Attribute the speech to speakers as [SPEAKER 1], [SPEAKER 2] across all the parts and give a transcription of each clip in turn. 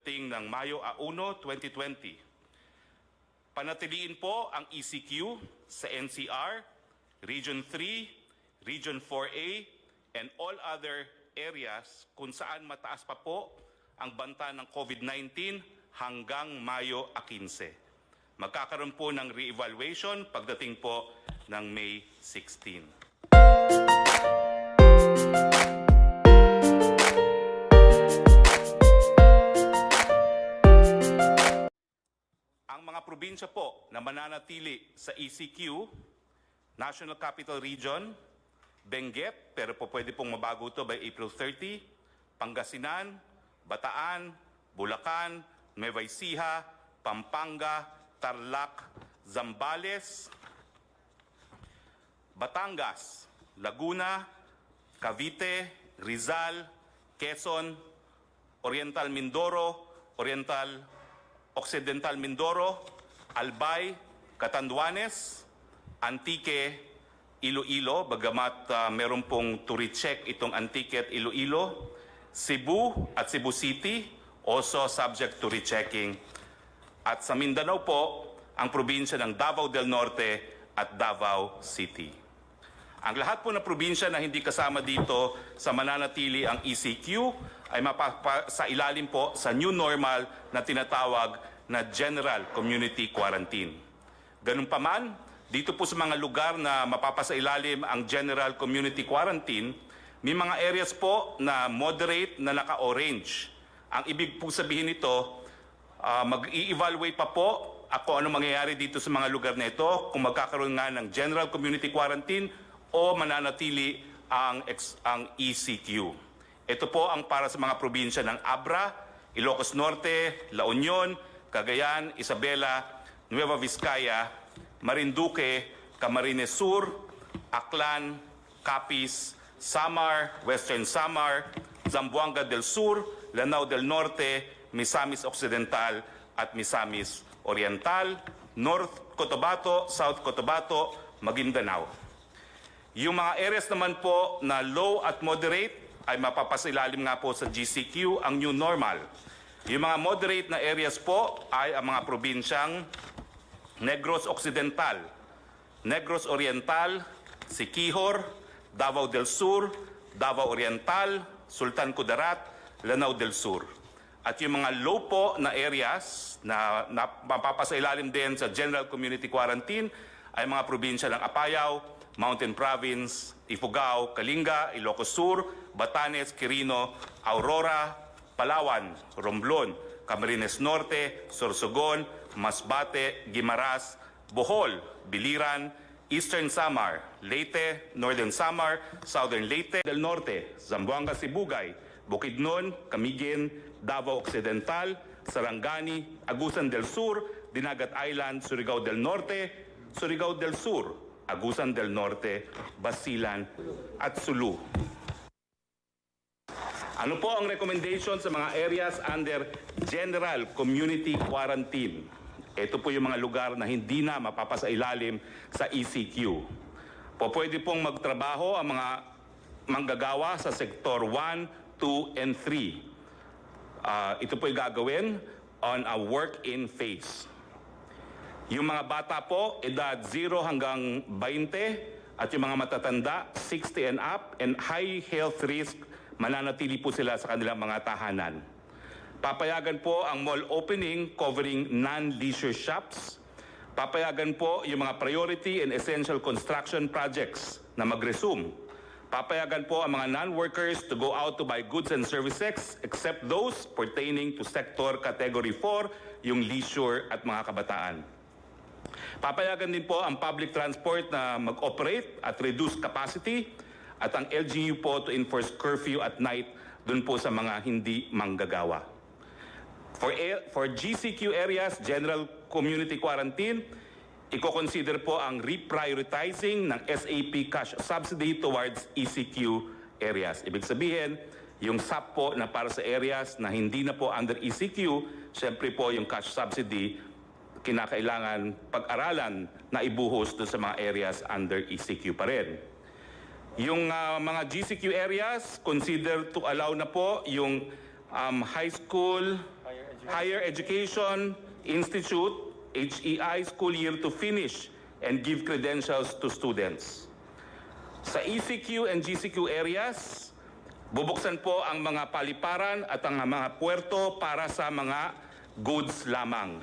[SPEAKER 1] ting ng Mayo 1, 2020. Panatiliin po ang ECQ sa NCR, Region 3, Region 4A, and all other areas kung saan mataas pa po ang banta ng COVID-19 hanggang Mayo 15. Magkakaroon po ng re-evaluation pagdating po ng May 16. Ang mga probinsya po na mananatili sa ECQ, National Capital Region, Benguet, pero po pwede pong mabago ito by April 30, Pangasinan, Bataan, Bulacan, Nueva Ecija, Pampanga, Tarlac, Zambales, Batangas, Laguna, Cavite, Rizal, Quezon, Oriental Mindoro, Occidental Mindoro, Albay, Catanduanes, Antique, Iloilo, bagamat meron pong to recheck itong Antique at Iloilo, Cebu at Cebu City, also subject to rechecking. At sa Mindanao po, ang probinsya ng Davao del Norte at Davao City. Ang lahat po ng probinsya na hindi kasama dito sa mananatili ang ECQ ay sa ilalim po sa new normal na tinatawag na General Community Quarantine. Ganun pa man, dito po sa mga lugar na mapapasailalim ang General Community Quarantine, may mga areas po na moderate na naka-orange. Ang ibig po sabihin nito, mag-i-evaluate pa po ako ano mangyayari dito sa mga lugar na ito, kung magkakaroon nga ng General Community Quarantine o mananatili ang ECQ. Ito po ang para sa mga probinsya ng Abra, Ilocos Norte, La Union, Cagayan, Isabela, Nueva Vizcaya, Marinduque, Camarines Sur, Aklan, Capiz, Samar, Western Samar, Zamboanga del Sur, Lanao del Norte, Misamis Occidental at Misamis Oriental, North Cotabato, South Cotabato, Maguindanao. Yung mga areas naman po na low at moderate ay mapapasilalim nga po sa GCQ, ang new normal. Yung mga moderate na areas po ay ang mga probinsyang Negros Occidental, Negros Oriental, Siquijor, Davao del Sur, Davao Oriental, Sultan Kudarat, Lanao del Sur. At yung mga low po na areas na mapapasailalim din sa General Community Quarantine ay mga probinsya ng Apayao, Mountain Province, Ifugao, Kalinga, Ilocos Sur, Batanes, Quirino, Aurora, Palawan, Romblon, Camarines Norte, Sorsogon, Masbate, Guimaras, Bohol, Biliran, Eastern Samar, Leyte, Northern Samar, Southern Leyte del Norte, Zamboanga Sibugay, Bukidnon, Camiguin, Davao Occidental, Sarangani, Agusan del Sur, Dinagat Island, Surigao del Norte, Surigao del Sur, Agusan del Norte, Basilan at Sulu. Ano po ang recommendation sa mga areas under General Community Quarantine? Ito po yung mga lugar na hindi na mapapasailalim sa ECQ. Pwede pong magtrabaho ang mga manggagawa sa Sektor 1, 2, and 3. Ito po yung gagawin on a work-in phase. Yung mga bata po, edad 0 hanggang 20, at yung mga matatanda, 60 and up, and high health risk, mananatili po sila sa kanilang mga tahanan. Papayagan po ang mall opening covering non-leisure shops. Papayagan po yung mga priority and essential construction projects na mag-resume. Papayagan po ang mga non-workers to go out to buy goods and services except those pertaining to Sector Category 4, yung leisure at mga kabataan. Papayagan din po ang public transport na mag-operate at reduce capacity at ang LGU po to enforce curfew at night dun po sa mga hindi manggagawa. For GCQ areas, General Community Quarantine, i-consider po ang reprioritizing ng SAP cash subsidy towards ECQ areas. Ibig sabihin, yung SAP po na para sa areas na hindi na po under ECQ, syempre po yung cash subsidy, kinakailangan pag-aralan na ibuhos doon sa mga areas under ECQ pa rin. Yung mga GCQ areas, consider to allow na po yung high school, Higher Education Institute, HEI, school year to finish and give credentials to students. Sa ECQ and GCQ areas, bubuksan po ang mga paliparan at ang mga puerto para sa mga goods lamang.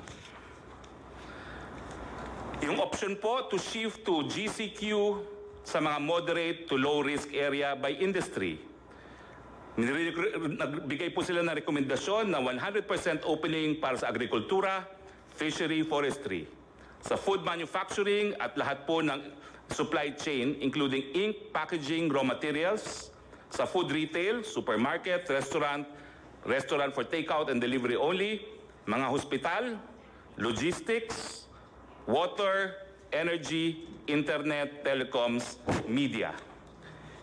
[SPEAKER 1] Yung option po to shift to GCQ sa mga moderate to low risk area by industry. Nagbigay po sila ng rekomendasyon na 100% opening para sa agrikultura, fishery, forestry. Sa food manufacturing at lahat po ng supply chain including ink, packaging, raw materials. Sa food retail, supermarket, restaurant for takeout and delivery only, mga hospital, logistics, water, energy, internet, telecoms, media.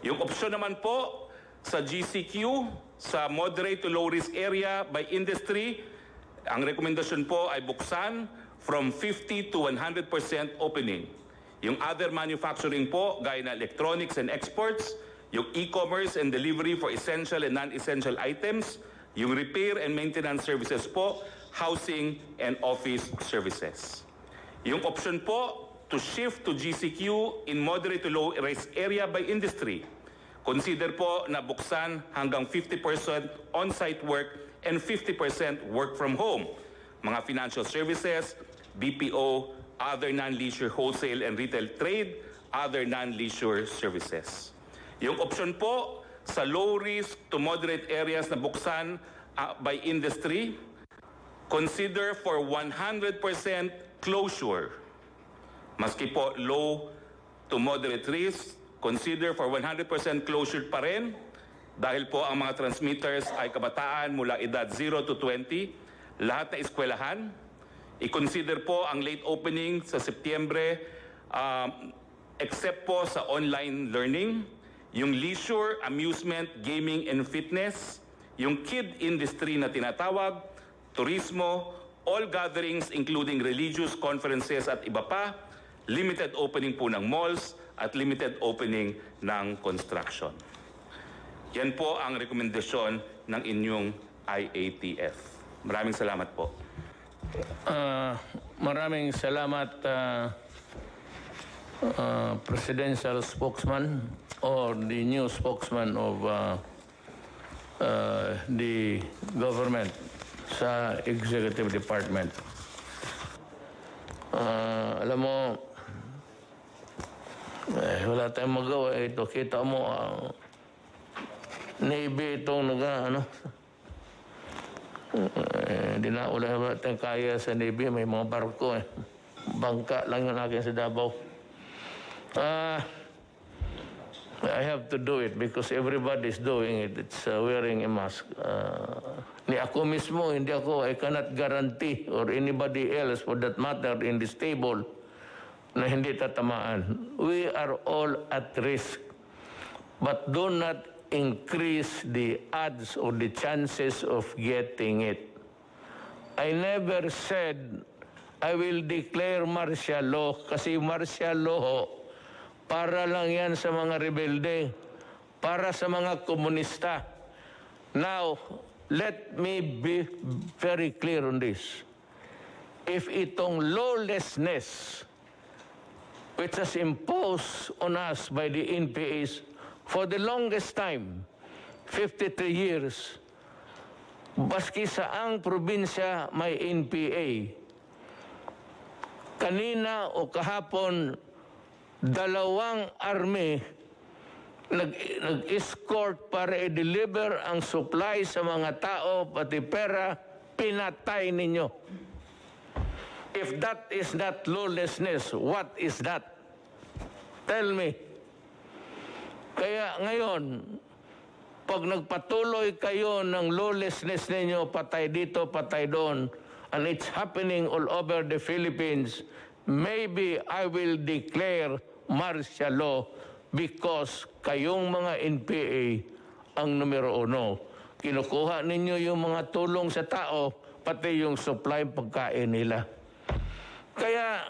[SPEAKER 1] Yung opsyon naman po sa GCQ, sa moderate to low risk area by industry, ang rekomendasyon po ay buksan from 50 to 100% opening. Yung other manufacturing po, gaya na electronics and exports, yung e-commerce and delivery for essential and non-essential items, yung repair and maintenance services po, housing and office services. Yung option po to shift to GCQ in moderate to low risk area by industry. Consider po na buksan hanggang 50% on-site work and 50% work from home. Mga financial services, BPO, other non-leisure wholesale and retail trade, other non-leisure services. Yung option po sa low risk to moderate areas na buksan by industry, consider for 100% closure. Maski po low to moderate risk, consider for 100% closure pa rin dahil po ang mga transmitters ay kabataan mula edad 0 to 20, lahat na eskwelahan. I-consider po ang late opening sa Setyembre except po sa online learning, yung leisure, amusement, gaming and fitness, yung kid industry na tinatawag, turismo, all gatherings including religious conferences at iba pa, limited opening po ng malls at limited opening ng construction. Yan po ang rekomendasyon ng inyong IATF. Maraming salamat po.
[SPEAKER 2] Maraming salamat, Presidential Spokesman or the new spokesman of the government sa Executive Department. Alam mo, wala tayong magawa. Ito, kita mo, Navy itong di na wala tayong kaya sa Navy. May mga barko bangka lang yung akin sa Davao. I have to do it because everybody's doing it. It's wearing a mask. Ni ako mismo, hindi ako, I cannot guarantee or anybody else for that matter in this table na hindi tatamaan. We are all at risk. But do not increase the odds or the chances of getting it. I never said I will declare martial law kasi martial law para lang yan sa mga rebelde, para sa mga komunista. Now, let me be very clear on this. If itong lawlessness which was imposed on us by the NPAs for the longest time, 53 years, baski saang probinsya may NPA. Kanina o kahapon, 2 army nag-escort para i-deliver ang supply sa mga tao, pati pera, pinatay ninyo. If that is not lawlessness, what is that? Tell me. Kaya ngayon, pag nagpatuloy kayo ng lawlessness ninyo, patay dito, patay doon, and it's happening all over the Philippines, maybe I will declare martial law because kayong mga NPA ang numero 1. Kinukuha ninyo yung mga tulong sa tao, pati yung supply pagkain nila. Kaya,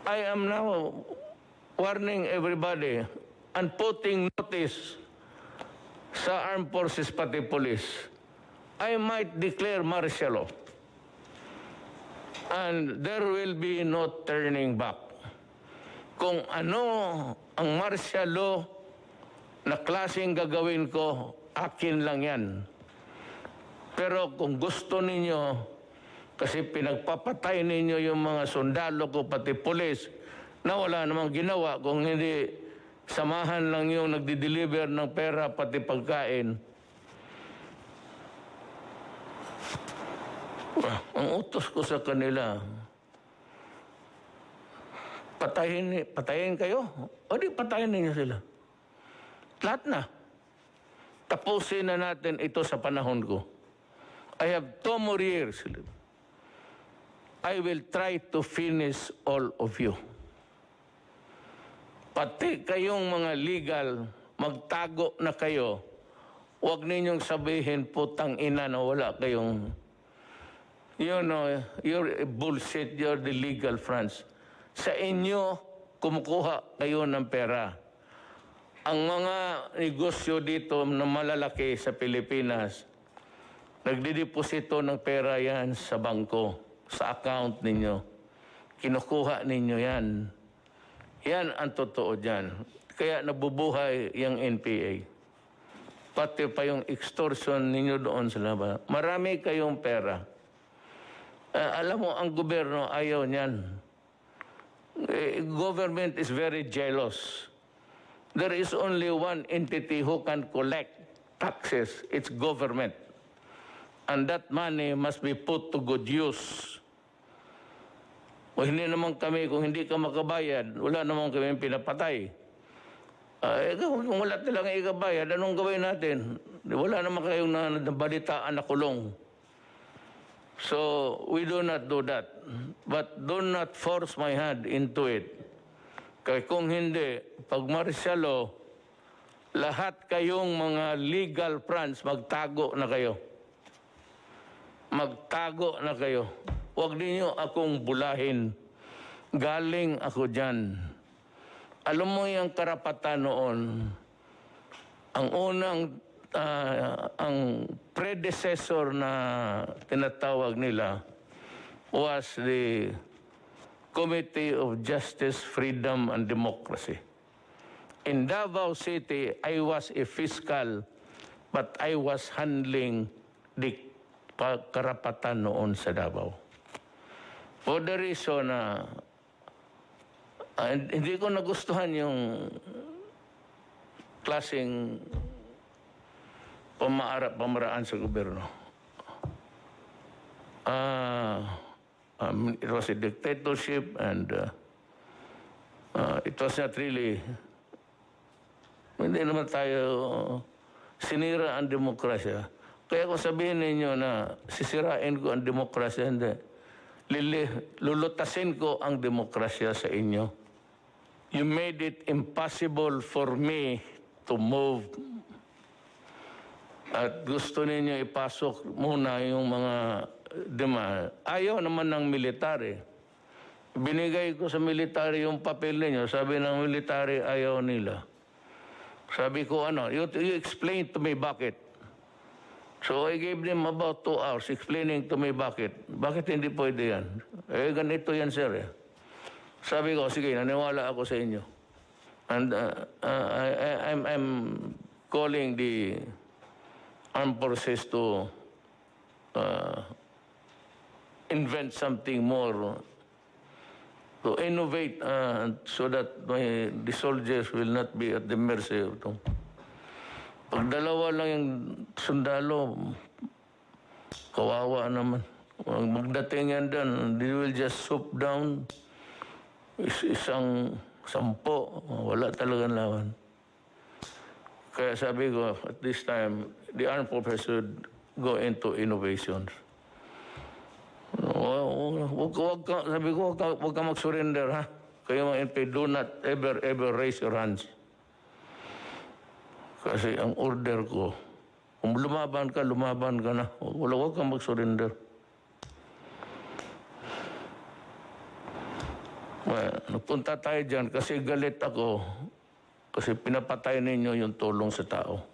[SPEAKER 2] I am now warning everybody and putting notice sa armed forces pati police. I might declare martial law. And there will be no turning back. Kung ano ang martial law na klaseng gagawin ko, akin lang yan. Pero kung gusto ninyo, kasi pinagpapatay ninyo yung mga sundalo ko, pati pulis, na wala namang ginawa, kung hindi samahan lang yung nagdi-deliver ng pera, pati pagkain. Ang utos ko sa kanila, patayin kayo. O di patayin ninyo sila. Lahat na. Tapusin na natin ito sa panahon ko. I have 2 more years. I will try to finish all of you. Pati kayong mga legal, magtago na kayo. Huwag ninyong sabihin, putang ina na wala kayong... You know, you're bullshit, you're the legal France. Sa inyo, kumukuha kayo ng pera. Ang mga negosyo dito na malalaki sa Pilipinas, nagdideposito ng pera yan sa bangko, sa account ninyo. Kinukuha ninyo yan. Yan ang totoo dyan. Kaya nabubuhay yung NPA. Pati pa yung extortion ninyo doon sa labas. Marami kayong pera. Alam mo, ang gobyerno ayaw niyan. Government is very jealous. There is only one entity who can collect taxes. It's government. And that money must be put to good use. O hindi naman kami, kung hindi ka makabayad, wala naman kami pinapatay. Kung wala talaga ikabayad, anong gawin natin? Wala naman kayong nabalitaan na kulong. So, we do not do that. But do not force my hand into it. Kaya kung hindi, pag martial law, lahat kayong mga legal fronts, magtago na kayo. Magtago na kayo. Huwag ninyo akong bulahin. Galing ako dyan. Alam mo yung karapatan noon, ang unang ang predecessor na tinatawag nila was the Committee of Justice, Freedom, and Democracy. In Davao City, I was a fiscal, but I was handling the karapatan noon sa Davao. For the reason na hindi ko nagustuhan yung klaseng pamaraan sa gobyerno. It was a dictatorship and it was not really, hindi naman tayo sinira ang demokrasya. Kaya kung sabihin ninyo na sisirain ko ang demokrasya, hindi. Lulutasin ko ang demokrasya sa inyo. You made it impossible for me to move. At gusto ninyo ipasok muna yung mga demand. Ayaw naman ng military. Binigay ko sa military yung papel ninyo. Sabi ng military, ayaw nila. Sabi ko, you explain to me bakit. So I gave them about 2 hours explaining to me bakit. Bakit hindi pwede yan? Ganito yan, sir. Sabi ko, sige, naniwala ako sa inyo. And I'm calling the armed forces to invent something more, to innovate so that the soldiers will not be at the mercy of them. Pag dalawa lang yung sundalo, kawawa naman. Magdating yan doon, they will just swoop down. Isang 10, wala talagang lawan. Kaya sabi ko, at this time, the armed forces should go into innovations. Sabi ko, huwag ka mag-surrender, ha? Kayo mga NP, do not ever raise your hands. Kasi ang order ko, kung lumaban ka na. Huwag kang mag-surrender. Well, napunta tayo dyan kasi galit ako. Kasi pinapatay ninyo yung tulong sa tao.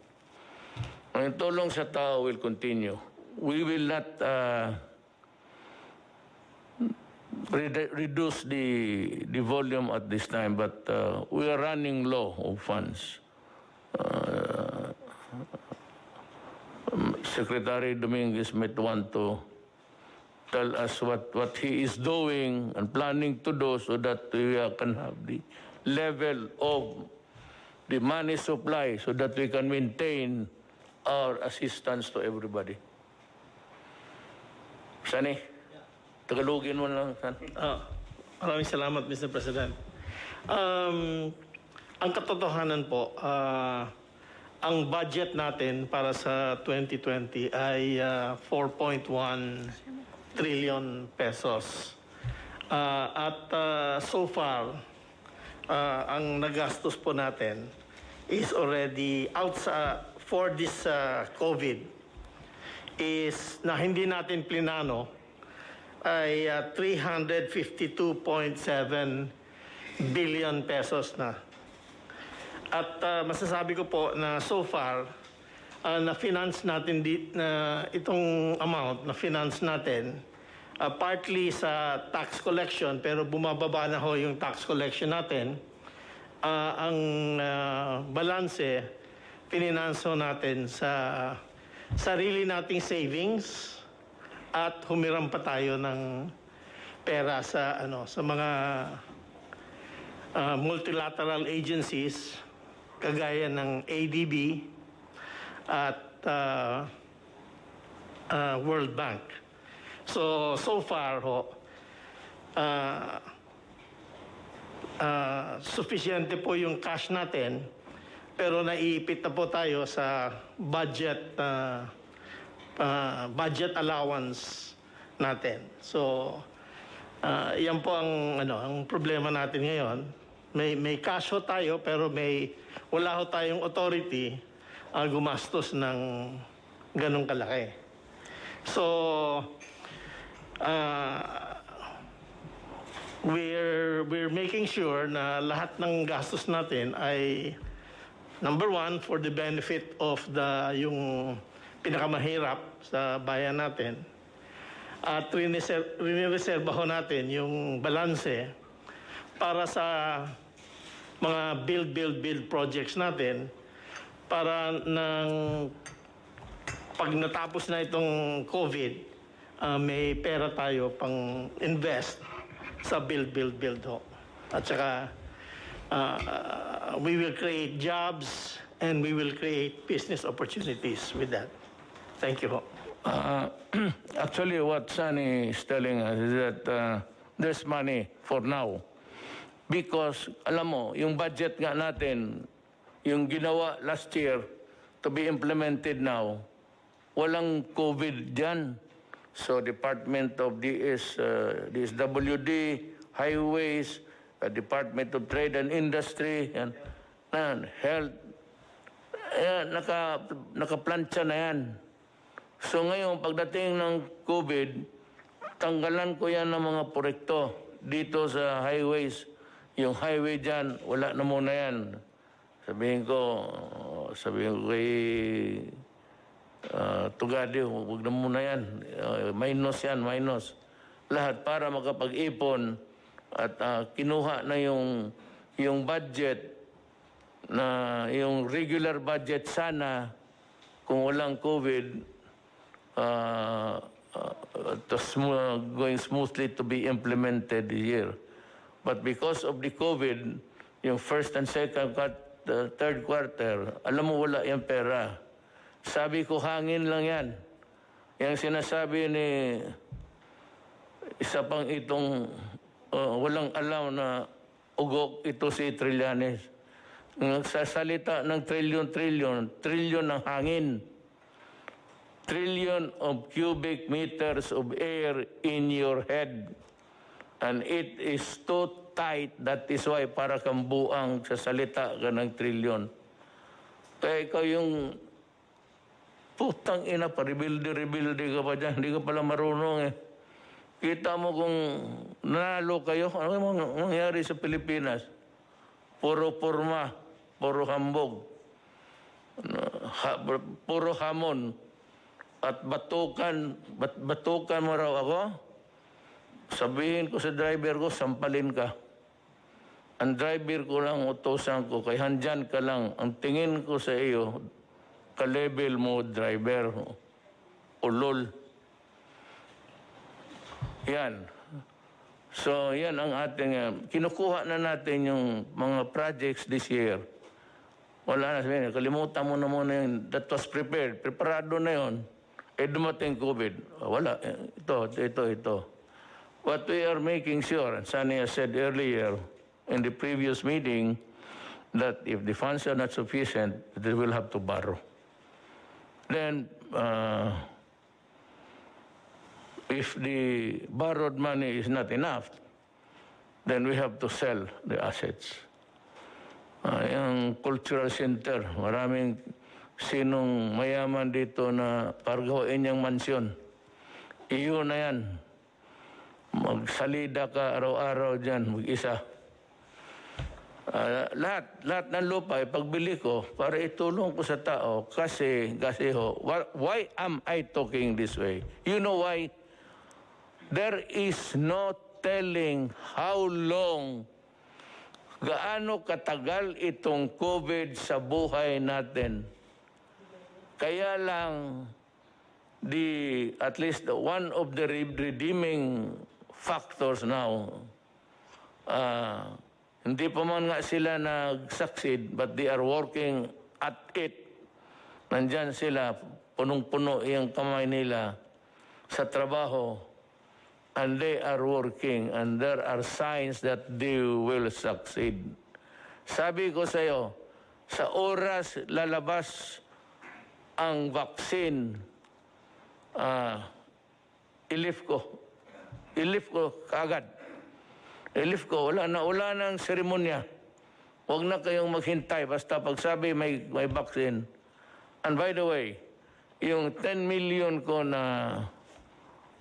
[SPEAKER 2] Yung tulong sa tao will continue. we will not reduce the volume at this time, but we are running low of funds. Secretary Dominguez might want to tell us what he is doing and planning to do so that we can have the level of the money supply so that we can maintain our assistance to everybody. Sani, Tagalogin mo lang, San.
[SPEAKER 3] Maraming salamat, Mr. President. Ang katotohanan po, ang budget natin para sa 2020 ay 4.1 trillion pesos. At so far, ang nagastos po natin is already for this COVID is na hindi natin plinano ay 352.7 billion pesos na. At masasabi ko po na so far, na-finance natin itong amount, na-finance natin partly sa tax collection, pero bumababa na ho yung tax collection natin. Ang balanse, pininanso natin sa sarili nating savings at humiram pa tayo ng pera sa mga multilateral agencies kagaya ng ADB at World Bank. So far ho, sufficiente po yung cash natin, pero naiipit na po tayo sa budget allowance natin. So yan po ang problema natin ngayon. May cash ho tayo, pero wala ho tayong authority gumastos ng ganong kalaki. So we're making sure na lahat ng gastos natin ay number one, for the benefit of yung pinakamahirap sa bayan natin. At rinireserba ho natin yung balanse para sa mga build projects natin, para pag natapos na itong COVID, may pera tayo pang invest sa build ho. At saka we will create jobs and we will create business opportunities with that. Thank you ho.
[SPEAKER 2] Actually, what Sunny is telling us is that there's money for now. Because, alam mo, yung budget nga natin, yung ginawa last year to be implemented now, walang COVID dyan. So, Department of DSWD, Highways, Department of Trade and Industry, and Health, nakaplantsa na yan. So, ngayon, pagdating ng COVID, tanggalan ko yan ng mga proyekto dito sa highways. Yung highway dyan, wala na muna yan. Sabihin ko kay Tugadi, huwag na muna yan. Minus yan. Lahat para makapag-ipon at kinuha na yung budget na yung regular budget sana kung walang COVID going smoothly to be implemented this year. But because of the COVID, yung first and second, third quarter, alam mo wala yung pera. Sabi ko, hangin lang yan. Yung sinasabi ni isa pang itong walang alam na ugok ito si Trillanes. Nagsasalita ng trillion ng hangin. Trillion of cubic meters of air in your head. And it is too tight. That is why para kang buang sa salita ka ng trillion. Kaya ikaw yung putang ina pa, rebuilde ka pa dyan. Hindi ka pala marunong eh. Kita mo kung nanalo kayo, ano mangyari sa Pilipinas? Puro porma, puro hambog, puro hamon. at batukan mo raw ako, sabihin ko sa driver ko, sampalin ka. Ang driver ko lang, utosan ko, kay handyan ka lang. Ang tingin ko sa iyo, ka-level mo driver, ulol. Yan. So, yan ang ating, kinukuha na natin yung mga projects this year. Wala na sabihin, kalimutan mo na muna yun. That was prepared. Preparado na yun. Dumating COVID. Wala. Ito. What we are making sure, and Sunny has said earlier in the previous meeting, that if the funds are not sufficient, they will have to borrow. Then, if the borrowed money is not enough, then we have to sell the assets. Yung cultural center, maraming sinong mayaman dito na pargawain niyang mansyon. Iyo na yan. Magsalida ka araw-araw dyan, mag-isa. Lahat ng lupa, pagbili ko, para itulong ko sa tao, kasi why am I talking this way? You know why? There is no telling how long, gaano katagal itong COVID sa buhay natin. Kaya lang, at least one of the redeeming factors now, hindi pa man nga sila nag-succeed, but they are working at it. Nandyan sila, punong-puno yung kamay nila sa trabaho, and they are working, and there are signs that they will succeed. Sabi ko sa iyo, sa oras lalabas ang vaccine, i-lift ko kaagad. I-lift ko, wala nang seremonya. Huwag na kayong maghintay, basta pagsabi may vaccine. And by the way, yung 10 million ko na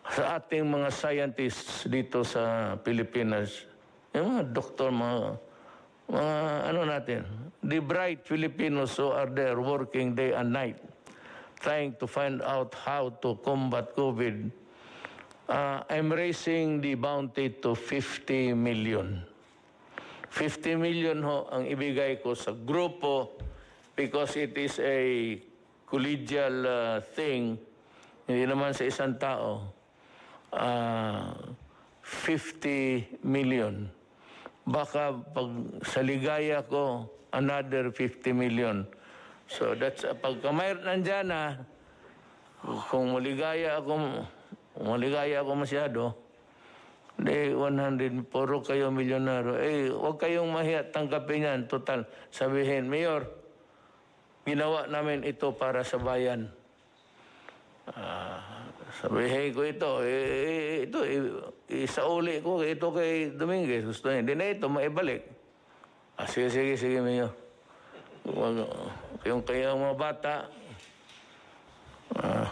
[SPEAKER 2] sa ating mga scientists dito sa Pilipinas, yung mga doktor, mga natin, the bright Filipinos who are there working day and night, trying to find out how to combat COVID, I'm raising the bounty to 50 million. 50 million ho ang ibigay ko sa grupo because it is a collegial thing, hindi naman sa isang tao. 50 million. Baka pag sa ligaya ko, another 50 million. So that's, pagka mayroon nandyan kung maligaya ako masyado, di 100, puro kayo milyonaryo. Huwag kayong mahiya, tanggapin yan. Total, sabihin, Mayor, ginawa namin ito para sa bayan. Sabihin ko ito isauli ko ito kay Dominguez. Gusto niya, hindi na ito, maibalik. Sige, Mayor. Yung kaya mga bata,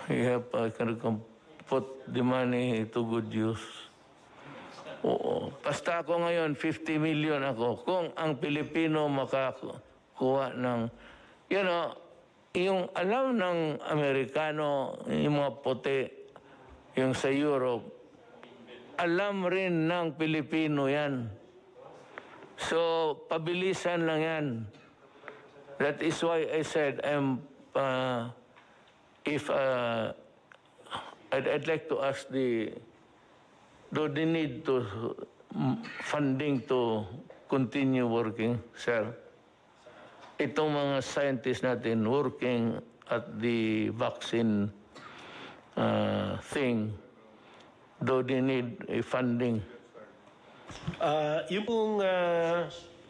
[SPEAKER 2] you can put the money to good use. Oo. Basta ako ngayon, 50 million ako. Kung ang Pilipino makakuha ng, yung alam ng Amerikano, yung mga puti, yung sa Europe, alam rin ng Pilipino yan. So, pabilisan lang yan. That is why I said, I'd like to ask do they need to funding to continue working, sir? Itong mga scientists natin working at the vaccine thing, do they need a funding?
[SPEAKER 4] Yung pong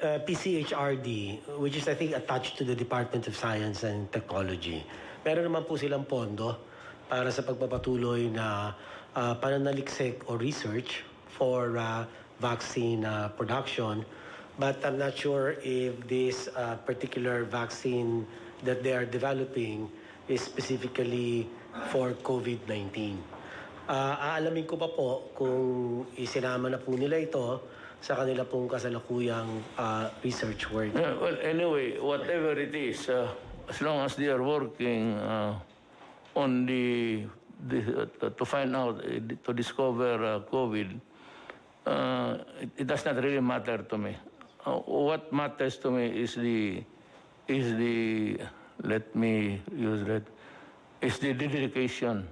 [SPEAKER 4] PCHRD, which is I think attached to the Department of Science and Technology, meron naman po silang pondo para sa pagpapatuloy na pananaliksik o research for vaccine production. But I'm not sure if this particular vaccine that they are developing is specifically for COVID-19. Aalamin ko pa po kung isinama na po nila ito sa kanila pong kasalukuyang research work.
[SPEAKER 2] Well, anyway, whatever it is, as long as they are working on to find out, to discover COVID, it does not really matter to me. What matters to me is the let me use that, is the dedication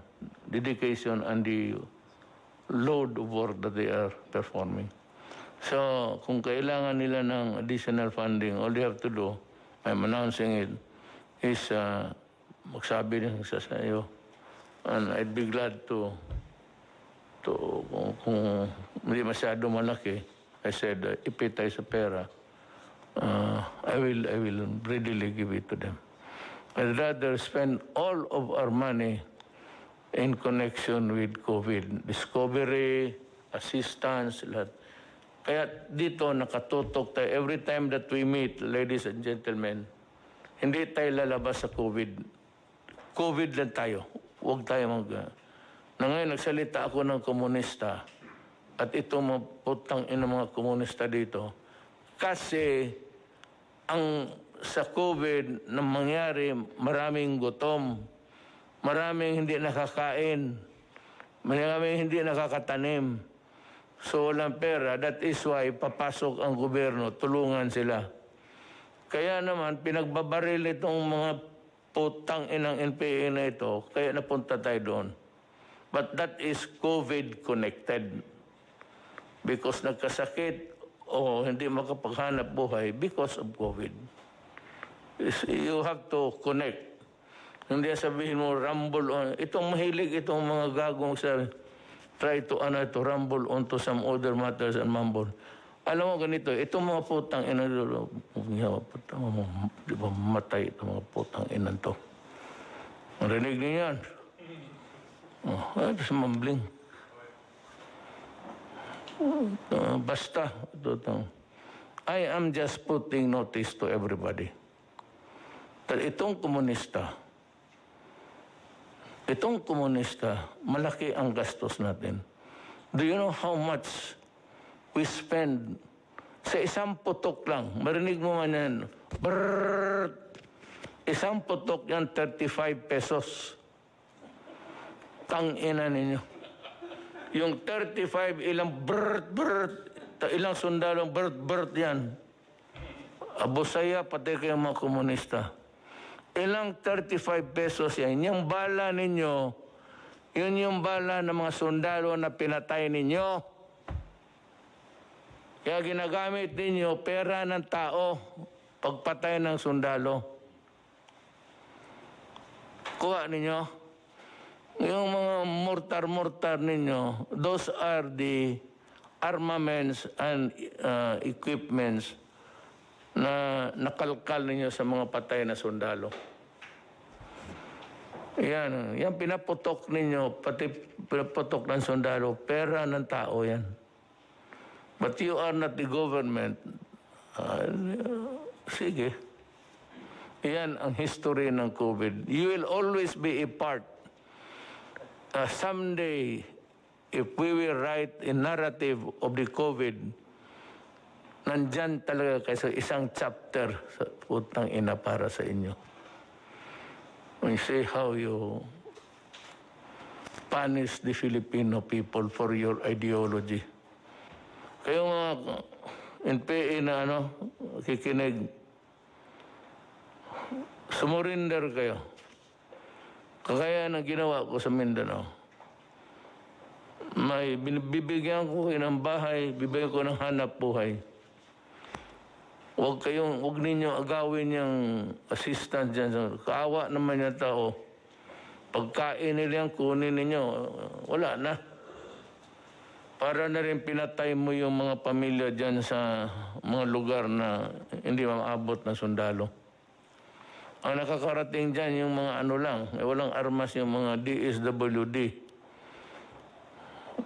[SPEAKER 2] and the load of work that they are performing. So, kung kailangan nila ng additional funding, all they have to do, I'm announcing it, is magsabi din sa iyo. And I'd be glad to kung hindi masyado malaki, I said, ipit tayo sa pera, I will readily give it to them. I'd rather spend all of our money in connection with COVID. Discovery, assistance, lahat. Kaya dito nakatutok tayo. Every time that we meet, ladies and gentlemen, hindi tayo lalabas sa COVID. COVID lang tayo. Huwag tayo na ngayon nagsalita ako ng komunista at ito mga putang ina mga komunista dito. Kasi ang sa COVID na mangyari, maraming gutom, maraming hindi nakakain, maraming hindi nakakatanim. So walang pera. That is why papasok ang gobyerno, tulungan sila. Kaya naman, pinagbabaril itong mga putang inang NPA na ito, kaya napunta tayo doon. But that is COVID-connected. Because nagkasakit o hindi makapaghanap buhay because of COVID. You have to connect. Hindi sabihin mo, rumble on. Itong mahilig, itong mga gagong sa try to rumble onto some other matters and mumble. Alam mo ganito, itong mga putang ina, di ba matay itong mga putang ina to. Marinig niyo yan. Ito sa mambling. Basta. I am just putting notice to everybody. Itong komunista, malaki ang gastos natin. Do you know how much we spend sa isang putok lang? Marinig mo man yan. Brrrr! Isang putok yan, 35 pesos. Tangina ninyo. Yung 35, ilang brrrr, ilang sundalong brrrr yan. Abusaya, pati kayo mga komunista. Ilang 35 pesos yan. Yung bala ninyo, yun yung bala ng mga sundalo na pinatay ninyo. Kaya ginagamit ninyo pera ng tao pagpatay ng sundalo. Kuha ninyo. Yung mga mortar ninyo, those are the armaments and equipments na nakalkal ninyo sa mga patay na sundalo. Yan pinaputok ninyo, pati pinaputok ng sundalo, pera ng tao yan. But you are not the government. Sige. Yan ang history ng COVID. You will always be a part. Someday, if we will write a narrative of the COVID, nandyan talaga kayo sa isang chapter sa putang ina para sa inyo. When you say how you punish the Filipino people for your ideology. Kayo mga NPA na kikinig, sumurinder kayo. Kagaya ng ginawa ko sa Mindanao. May bibigyan ko ng bahay, bibigyan ko ng hanap buhay. Huwag ninyo agawin yung assistant dyan. Kaawa naman yung tao. Pagkain nila yan, kunin ninyo, wala na. Para na rin pinatay mo yung mga pamilya dyan sa mga lugar na hindi maabot ng sundalo. Ang nakakarating dyan yung mga walang armas yung mga DSWD.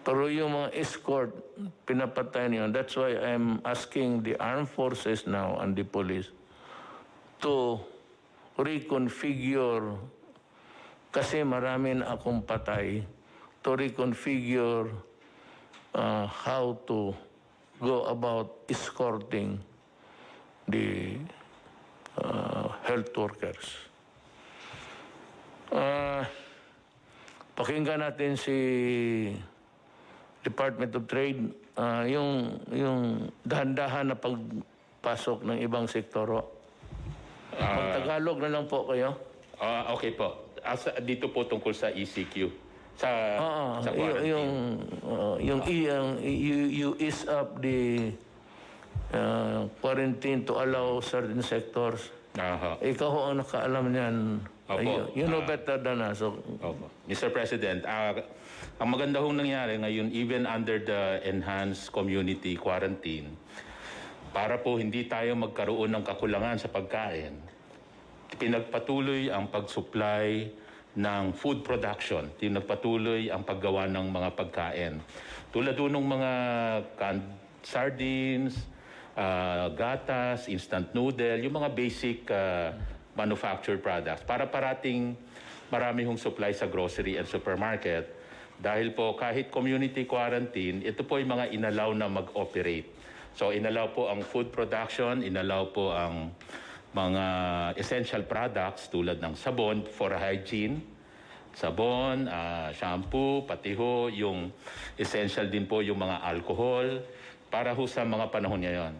[SPEAKER 2] Pero yung mga escort, pinapatay niyo. That's why I'm asking the armed forces now and the police to reconfigure, kasi marami na akong patay, to reconfigure how to go about escorting the health workers. pakinggan natin si Department of Trade, yung dahan-dahan na pagpasok ng ibang sektoro. Mag-Tagalog na lang po kayo.
[SPEAKER 5] Okay po. Dito po tungkol sa ECQ. Sa
[SPEAKER 2] you ease up the quarantine to allow certain sectors. Ikaw ho ang nakaalam niyan. You know better than us.
[SPEAKER 5] Opo. Mr. President, ang maganda hong nangyari ngayon, even under the enhanced community quarantine, para po hindi tayo magkaroon ng kakulangan sa pagkain, pinagpatuloy ang pag-supply ng food production, pinagpatuloy ang paggawa ng mga pagkain. Tulad ng mga canned sardines, gatas, instant noodle, yung mga basic manufactured products para parating marami hong supply sa grocery and supermarket. Dahil po kahit community quarantine, ito po yung mga inalaw na mag-operate. So inalaw po ang food production, inalaw po ang mga essential products tulad ng sabon for hygiene, sabon, shampoo, pati ho yung essential din po yung mga alcohol para ho sa mga panahon ngayon.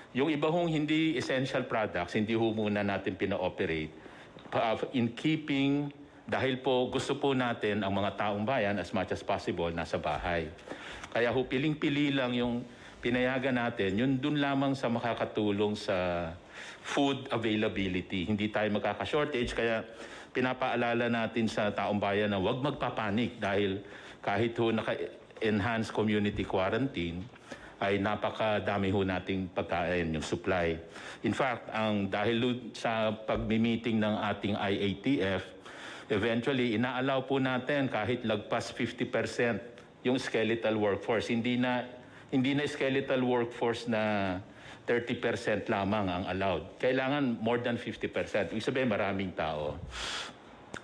[SPEAKER 5] Yung iba hong hindi essential products, hindi ho muna natin pina-operate in keeping, dahil po gusto po natin ang mga taong bayan as much as possible nasa bahay. Kaya ho piling-pili lang yung pinayagan natin, yun dun lamang sa makakatulong sa food availability. Hindi tayo magkaka-shortage, kaya pinapaalala natin sa taong bayan na huwag magpapanik dahil kahit ho naka-enhanced community quarantine, ay napakadami ho nating pagkain, yung supply. In fact, dahil sa pagmi-meeting ng ating IATF, eventually, inaalaw po natin kahit lagpas 50% yung skeletal workforce. Hindi na skeletal workforce na 30% lamang ang allowed. Kailangan more than 50%. Ibig sabihin, maraming tao.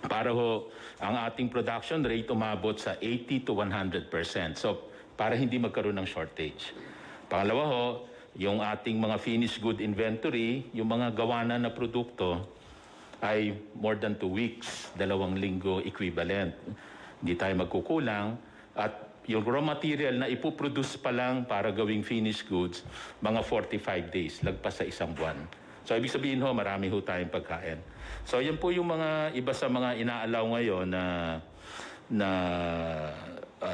[SPEAKER 5] Para ho, ang ating production rate umabot sa 80 to 100%. So, para hindi magkaroon ng shortage. Pangalawa ho, yung ating mga finished good inventory, yung mga gawanan na produkto, ay more than 2 weeks, 2 linggo equivalent. Hindi tayo magkukulang. At yung raw material na ipoproduce pa lang para gawing finished goods, mga 45 days, lagpas sa 1 buwan. So, ibig sabihin ho, marami ho tayong pagkain. So, yan po yung mga iba sa mga inaalaw ngayon na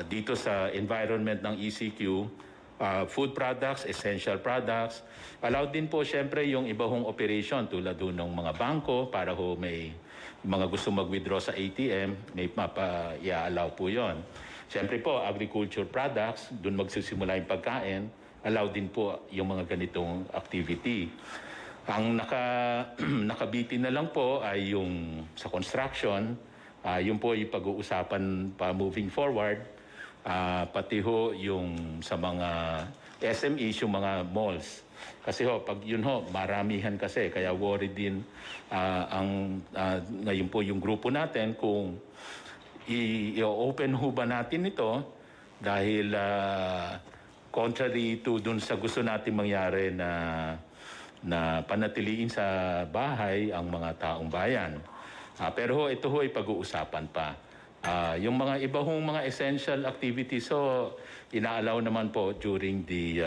[SPEAKER 5] dito sa environment ng ECQ, food products, essential products. Allowed din po siyempre yung iba hong operation tulad doon ng mga bangko para ho may mga gusto mag-withdraw sa ATM, may mapa-i-allow po yon. Siyempre po, agriculture products, doon magsisimula yung pagkain, allowed din po yung mga ganitong activity. Ang nakabitin na lang po ay yung sa construction, yun po yung pag-uusapan pa moving forward. Pati ho yung sa mga SMEs, yung mga malls. Kasi ho, pag yun ho, maramihan kasi. Kaya worried din ngayon po yung grupo natin kung i-open ho ba natin ito dahil contrary to dun sa gusto natin mangyari na panatiliin sa bahay ang mga taong bayan. Pero ho, ito ho ay pag-uusapan pa. Yung mga iba hong mga essential activities, so inaalaw naman po during the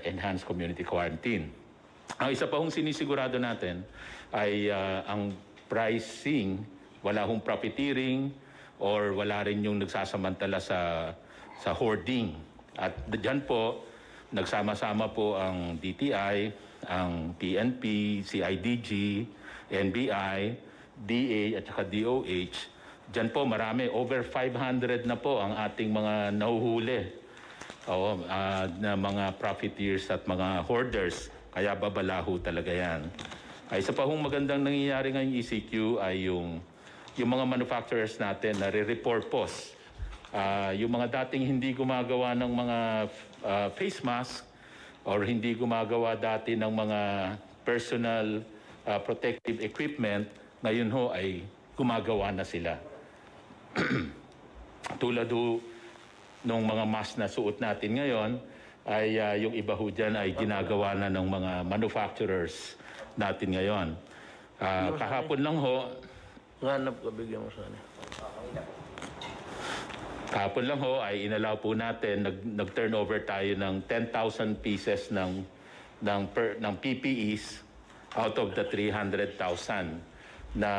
[SPEAKER 5] enhanced community quarantine. Ang isa pa hong sinisigurado natin ay ang pricing, wala hong profiteering or wala rin yung nagsasamantala sa hoarding. At dyan po, nagsama-sama po ang DTI, ang PNP, CIDG, NBI, DA at saka DOH. Diyan po marami, over 500 na po ang ating mga nahuhuli na mga profiteers at mga hoarders. Kaya babalaho talaga yan. Isa pa hong magandang nangyayari ngayong ECQ ay yung mga manufacturers natin na re-repurpose. Yung mga dating hindi gumagawa ng mga face mask or hindi gumagawa dati ng mga personal protective equipment, ngayon ho ay gumagawa na sila. Tulad ho nung mga mask na suot natin ngayon, ay yung iba ho dyan ay ginagawa na ng mga manufacturers natin ngayon. Kahapon lang ho,
[SPEAKER 2] Nganap ka, bigyan mo sana.
[SPEAKER 5] Kahapon lang ho ay inalaw po natin, nag-turnover tayo ng 10,000 pieces ng PPEs out of the 300,000 na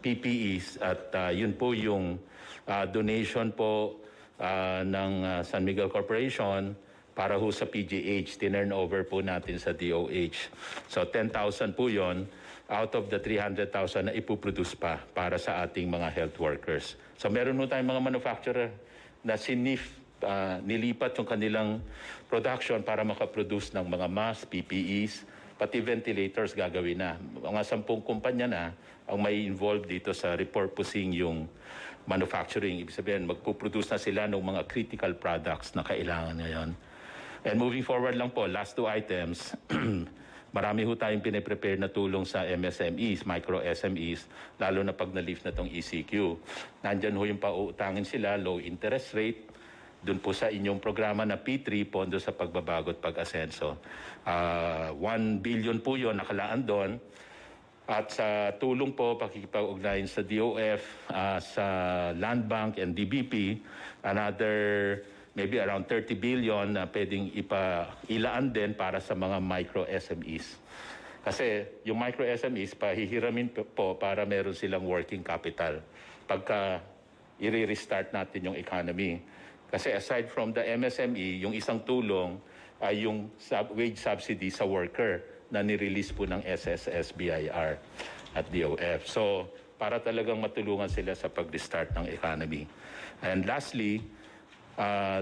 [SPEAKER 5] PPEs at yun po yung donation po ng San Miguel Corporation para ho sa PGH. Tinurn over po natin sa DOH. So 10,000 po yun out of the 300,000 na ipuproduce pa para sa ating mga health workers. So meron po tayong mga manufacturer na nilipat yung kanilang production para makaproduce ng mga masks, PPEs, pati ventilators gagawin na. Mga 10 kumpanya na ang may involved dito sa repurposing yung manufacturing. Ibig sabihin, magpuproduce na sila ng mga critical products na kailangan ngayon. And moving forward lang po, last 2 items, marami ho tayong piniprepare na tulong sa MSMEs, micro SMEs, lalo na pag na-lift na itong ECQ. Nandyan ho yung pauutangin sila, low interest rate, doon po sa inyong programa na P3, Pondo sa Pagbabago at Pag-asenso. 1 billion po yun nakalaan doon. At sa tulong po, pakikipag-ugnayan sa DOF, sa Land Bank and DBP, another maybe around 30 billion na pwedeng ilaan din para sa mga micro SMEs. Kasi yung micro SMEs, pahihiramin po para meron silang working capital pagka i-restart natin yung economy. Kasi aside from the MSME, yung isang tulong ay yung wage subsidy sa worker na nirelease po ng SSS, BIR at DOF. So, para talagang matulungan sila sa pag-restart ng economy. And lastly,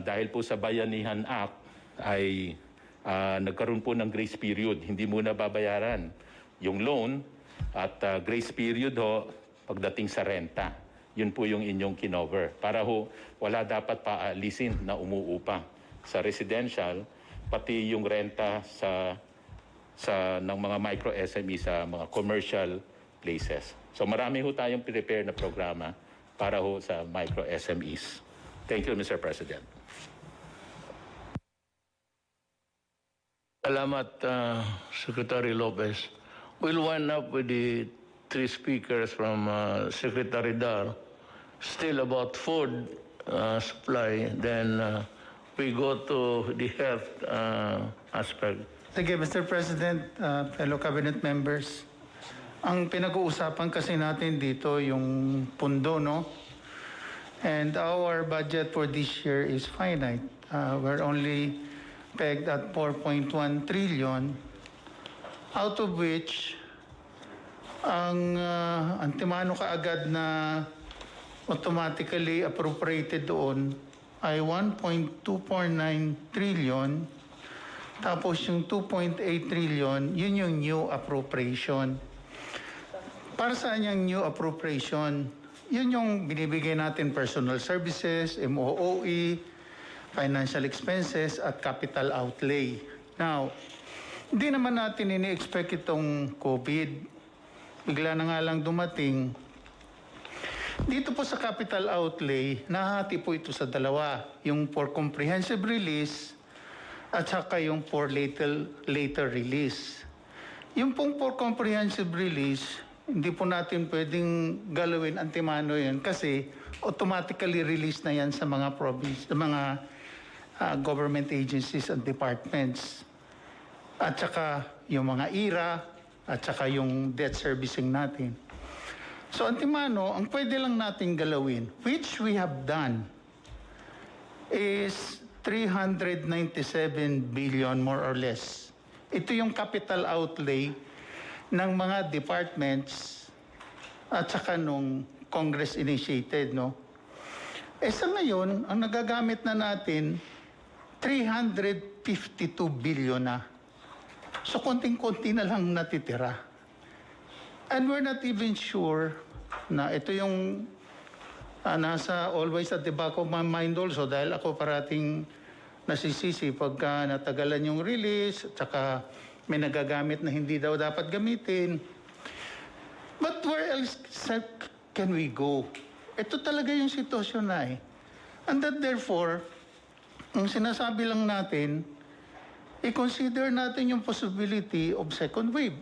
[SPEAKER 5] dahil po sa Bayanihan Act ay nagkaroon po ng grace period. Hindi muna babayaran yung loan at grace period ho pagdating sa renta. Yun po yung inyong kinover. Para ho wala dapat paalisin na umuupa sa residential, pati yung renta ng mga micro SME sa mga commercial places. So marami ho tayong prepare na programa para ho sa micro SMEs. Thank you, Mr. President.
[SPEAKER 2] Salamat, Secretary Lopez. We'll wind up with the 3 speakers from Secretary Dar. Still about food supply, then we go to the health aspect.
[SPEAKER 6] Sige, Mr. President, fellow cabinet members, ang pinag-uusapan kasi natin dito yung pundo, no? And our budget for this year is finite. We're only pegged at 4.1 trillion, out of which ang antimano kaagad na automatically appropriated doon ay 1.249 trillion. Tapos yung 2.8 trillion, yun yung new appropriation. Para saan yung new appropriation? Yun yung binibigay natin personal services, MOOE, financial expenses, at capital outlay. Now, hindi naman natin ini-expect itong COVID. Bigla na nga lang dumating. Dito po sa capital outlay, nahati po ito sa dalawa. Yung for comprehensive release at saka yung for later release. Yung pong for comprehensive release, hindi po natin pwedeng galawin antimano yan kasi automatically release na yan sa mga province, sa mga government agencies and departments. At saka yung mga IRA, at saka yung debt servicing natin. So antimano, ang pwede lang natin galawin, which we have done, is 397 billion more or less. Ito yung capital outlay ng mga departments at saka nung Congress initiated, no? Sa ngayon, ang nagagamit na natin, 352 billion na. So, konting-konti na lang natitira. And we're not even sure na ito yung nasa always at the back of my mind also dahil ako parating nasisisi pagka natagalan yung release at saka may nagagamit na hindi daw dapat gamitin. But where else can we go? Ito talaga yung sitwasyon na eh. And that therefore, ang sinasabi lang natin, i-consider natin yung possibility of second wave.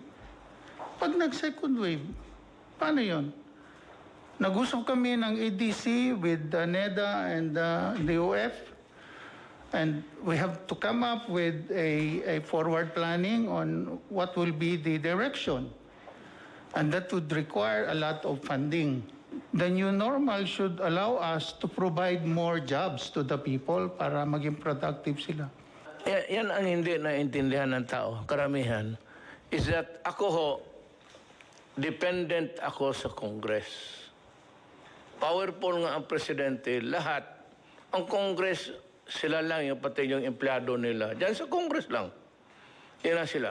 [SPEAKER 6] Pag nag-second wave, paano yun? Nag-usap kami ng ADC with NEDA and DOF, and we have to come up with a forward planning on what will be the direction. And that would require a lot of funding. The new normal should allow us to provide more jobs to the people para maging productive sila.
[SPEAKER 2] Yan ang hindi naintindihan ng tao, karamihan, is that ako ho, dependent ako sa Congress. Powerful nga ang presidente, lahat. Ang Congress, sila lang, yung pati yung empleyado nila. Diyan sa Congress lang. Yan lang sila.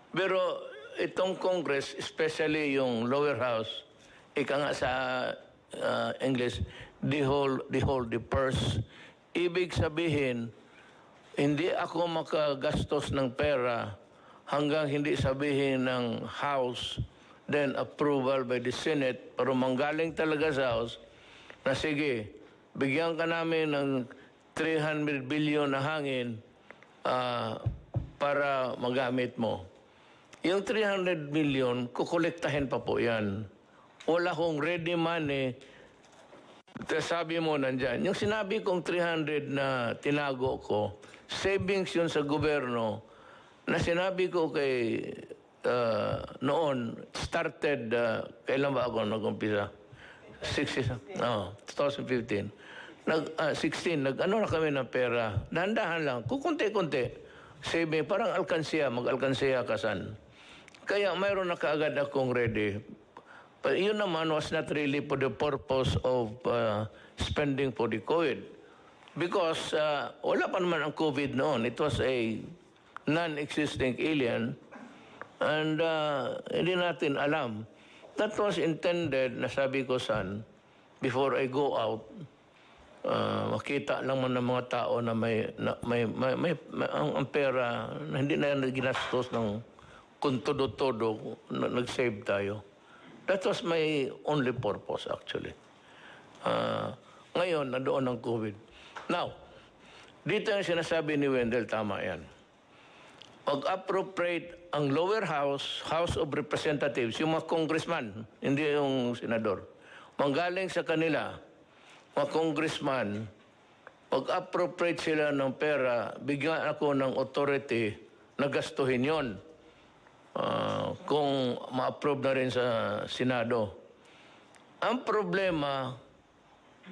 [SPEAKER 2] Pero itong Congress, especially yung lower house, ika nga sa English, the purse. Ibig sabihin, hindi ako makagastos ng pera hanggang hindi sabihin ng House, then approval by the Senate, pero manggaling talaga sa House, na sige, bigyan ka namin ng 300 billion na hangin para magamit mo. Yung 300 million, kukolektahin pa po yan. Wala kong ready money. Sabi mo nandyan. Yung sinabi kong 300 na tinago ko, savings yun sa gobyerno, na sinabi ko kay noon, started, kailan ba ako nag-umpisa? 2015. 16, nag-ano na kami ng pera. Dahan-dahan lang, kukunti-kunti. Saving, parang alkansiya, mag-alkansiya kasan. Kaya mayroon na kaagad akong ready. But yun naman was not really for the purpose of spending for the COVID. Because wala pa naman ang COVID noon. It was a non-existing alien. And hindi natin alam. That was intended, nasabi ko san, before I go out, makita lang man ng mga tao na ang pera na hindi na ginastos ng kung todo-todo, nag-save tayo. That was my only purpose, actually. Ngayon, nandoon ang COVID. Now, dito yung sinasabi ni Wendell, tama yan. Pag-appropriate ang lower house, House of Representatives, yung mga congressman, hindi yung senador, manggaling sa kanila, mga congressman, pag-appropriate sila ng pera, bigyan ako ng authority na gastuhin yon. Kung ma-approve na rin sa Senado. Ang problema,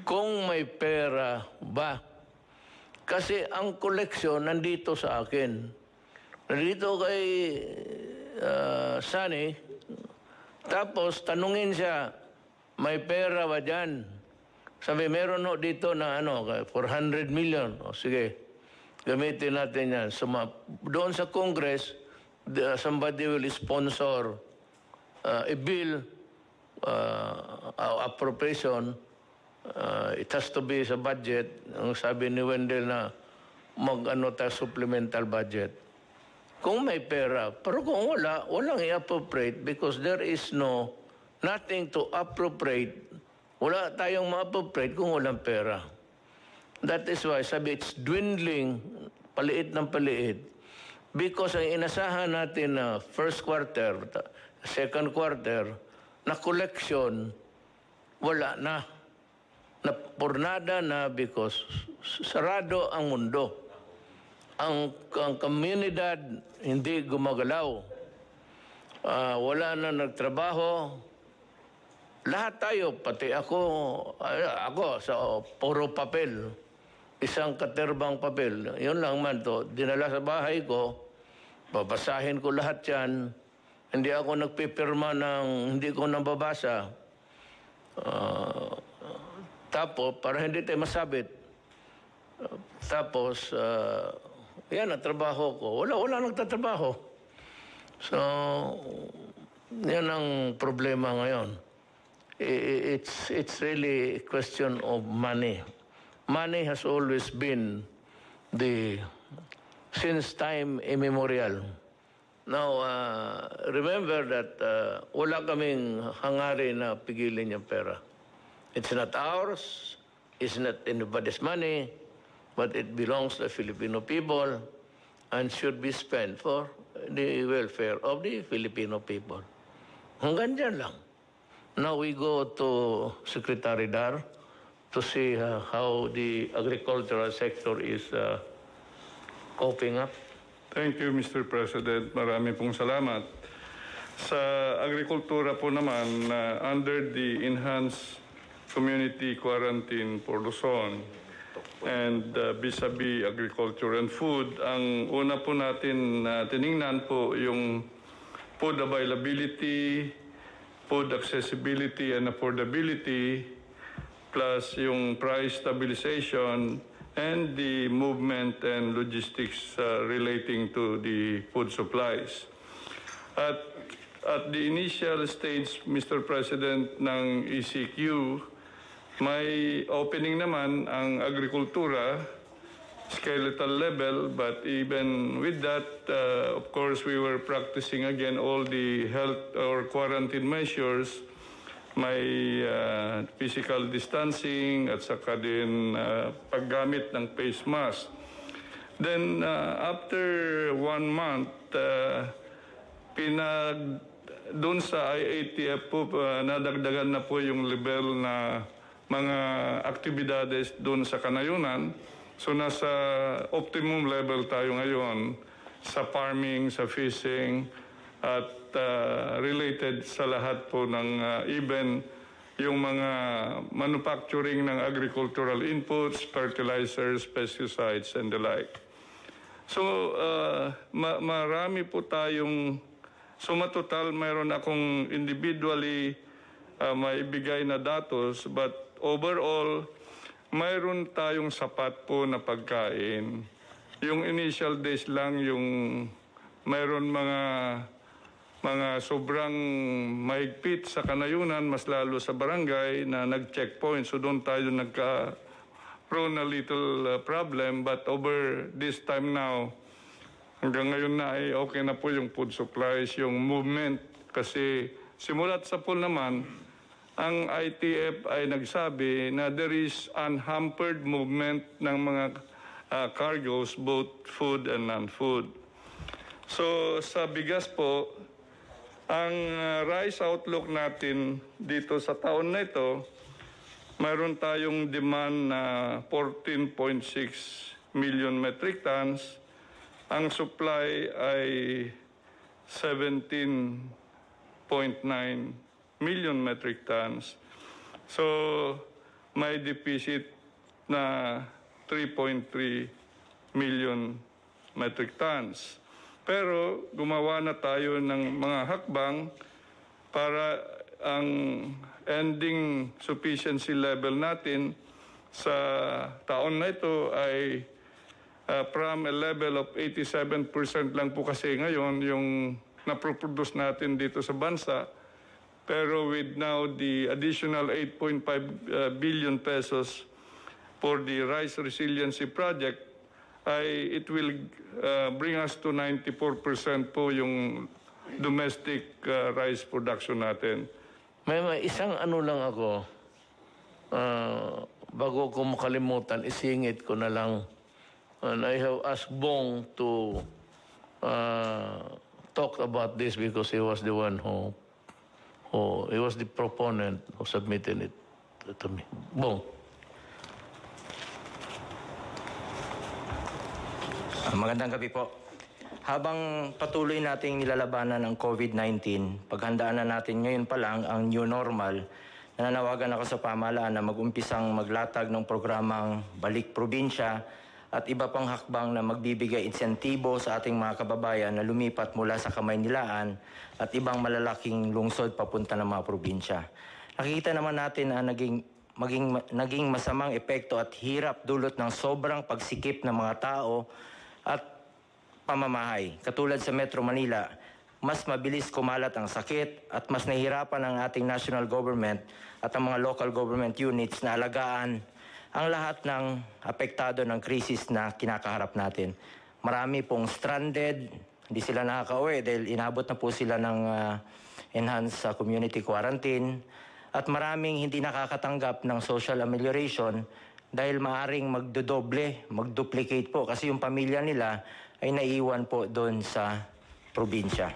[SPEAKER 2] kung may pera ba? Kasi ang koleksyon nandito sa akin. Nandito kay Sunny. Tapos tanungin siya, may pera ba dyan? Sabi, meron no dito na 400 million. O sige, gamitin natin yan. So, doon sa Congress, somebody will sponsor a bill, appropriation. It has to be sa budget. Ang sabi ni Wendell na tayo supplemental budget. Kung may pera, pero kung walang i-appropriate because there is nothing to appropriate. Wala tayong ma-appropriate kung walang pera. That is why sabi it's dwindling, paliit ng paliit. Because ang inasahan natin na first quarter, second quarter, na collection, wala na. Napurnada na because sarado ang mundo. Ang komunidad hindi gumagalaw. Wala na nagtrabaho. Lahat tayo, pati ako sa puro papel. Isang katerbang papel. Yun lang man to. Dinala sa bahay ko. Babasahin ko lahat yan. Hindi ako nagpipirma ng hindi ko nababasa. Tapos, para hindi tayo masabit. Tapos, yan ang trabaho ko. Wala nagtatrabaho. So, yan ang problema ngayon. It's really a question of money. Money has always been since time immemorial. Now, remember that wala kaming hangarin na pigilin yung pera. It's not ours, it's not anybody's money, but it belongs to the Filipino people and should be spent for the welfare of the Filipino people. Hanggang dyan lang. Now we go to Secretary Dar to see how the agricultural sector is coping up.
[SPEAKER 7] Thank you, Mr. President. Marami pong salamat. Sa agrikultura po naman, under the enhanced community quarantine for Luzon and vis-a-vis agriculture and food, ang una po natin tiningnan po yung food availability, food accessibility and affordability, plus yung price stabilization and the movement and logistics relating to the food supplies. At the initial stage, Mr. President, ng ECQ, may opening naman ang agrikultura, skeletal level, but even with that, of course, we were practicing again all the health or quarantine measures, may physical distancing at saka din paggamit ng face mask. Then after 1 month, doon sa IATF po, nadagdagan na po yung level na mga aktibidades doon sa kanayunan. So nasa optimum level tayo ngayon sa farming, sa fishing, at related sa lahat po ng even yung mga manufacturing ng agricultural inputs, fertilizers, pesticides, and the like. So marami po tayong, matotal mayroon akong individually maibigay na datos, but overall, mayroon tayong sapat po na pagkain. Yung initial days lang, yung mayroon mga sobrang mahigpit sa kanayunan, mas lalo sa barangay na nag-checkpoint. So doon tayo nagka-prone a little problem. But over this time now, hanggang ngayon na ay okay na po yung food supplies, yung movement. Kasi simulat sa pool naman, ang ITF ay nagsabi na there is unhampered movement ng mga cargoes, both food and non-food. So sa bigas po, ang rice outlook natin dito sa taon na ito, mayroon tayong demand na 14.6 million metric tons. Ang supply ay 17.9 million metric tons. So may deficit na 3.3 million metric tons. Pero gumawa na tayo ng mga hakbang para ang ending sufficiency level natin sa taon na ito ay from a level of 87% lang po kasi ngayon yung naproproduce natin dito sa bansa. Pero with now the additional 8.5 billion pesos for the Rice Resiliency Project, it will bring us to 94% po yung domestic rice production natin.
[SPEAKER 2] May isang ano lang ako, bago ko makalimutan, isingit ko na lang. And I have asked Bong to talk about this because he was the one he was the proponent who submitted it to me. Bong.
[SPEAKER 8] Magandang gabi po. Habang patuloy nating nilalabanan ang COVID-19, paghandaan na natin ngayon pa lang ang new normal, nananawagan ako sa pamahalaan na mag-umpisang maglatag ng programang Balik Probinsya at iba pang hakbang na magbibigay insentibo sa ating mga kababayan na lumipat mula sa Kamaynilaan at ibang malalaking lungsod papunta ng mga probinsya. Nakikita naman natin ang naging masamang epekto at hirap dulot ng sobrang pagsikip ng mga tao at pamamahay. Katulad sa Metro Manila, mas mabilis kumalat ang sakit at mas nahihirapan ang ating national government at ang mga local government units na alagaan ang lahat ng apektado ng krisis na kinakaharap natin. Marami pong stranded, hindi sila nakaka-uwi dahil inabot na po sila ng enhanced community quarantine at maraming hindi nakakatanggap ng social amelioration dahil maaring magduplicate po kasi yung pamilya nila ay naiwan po doon sa probinsya.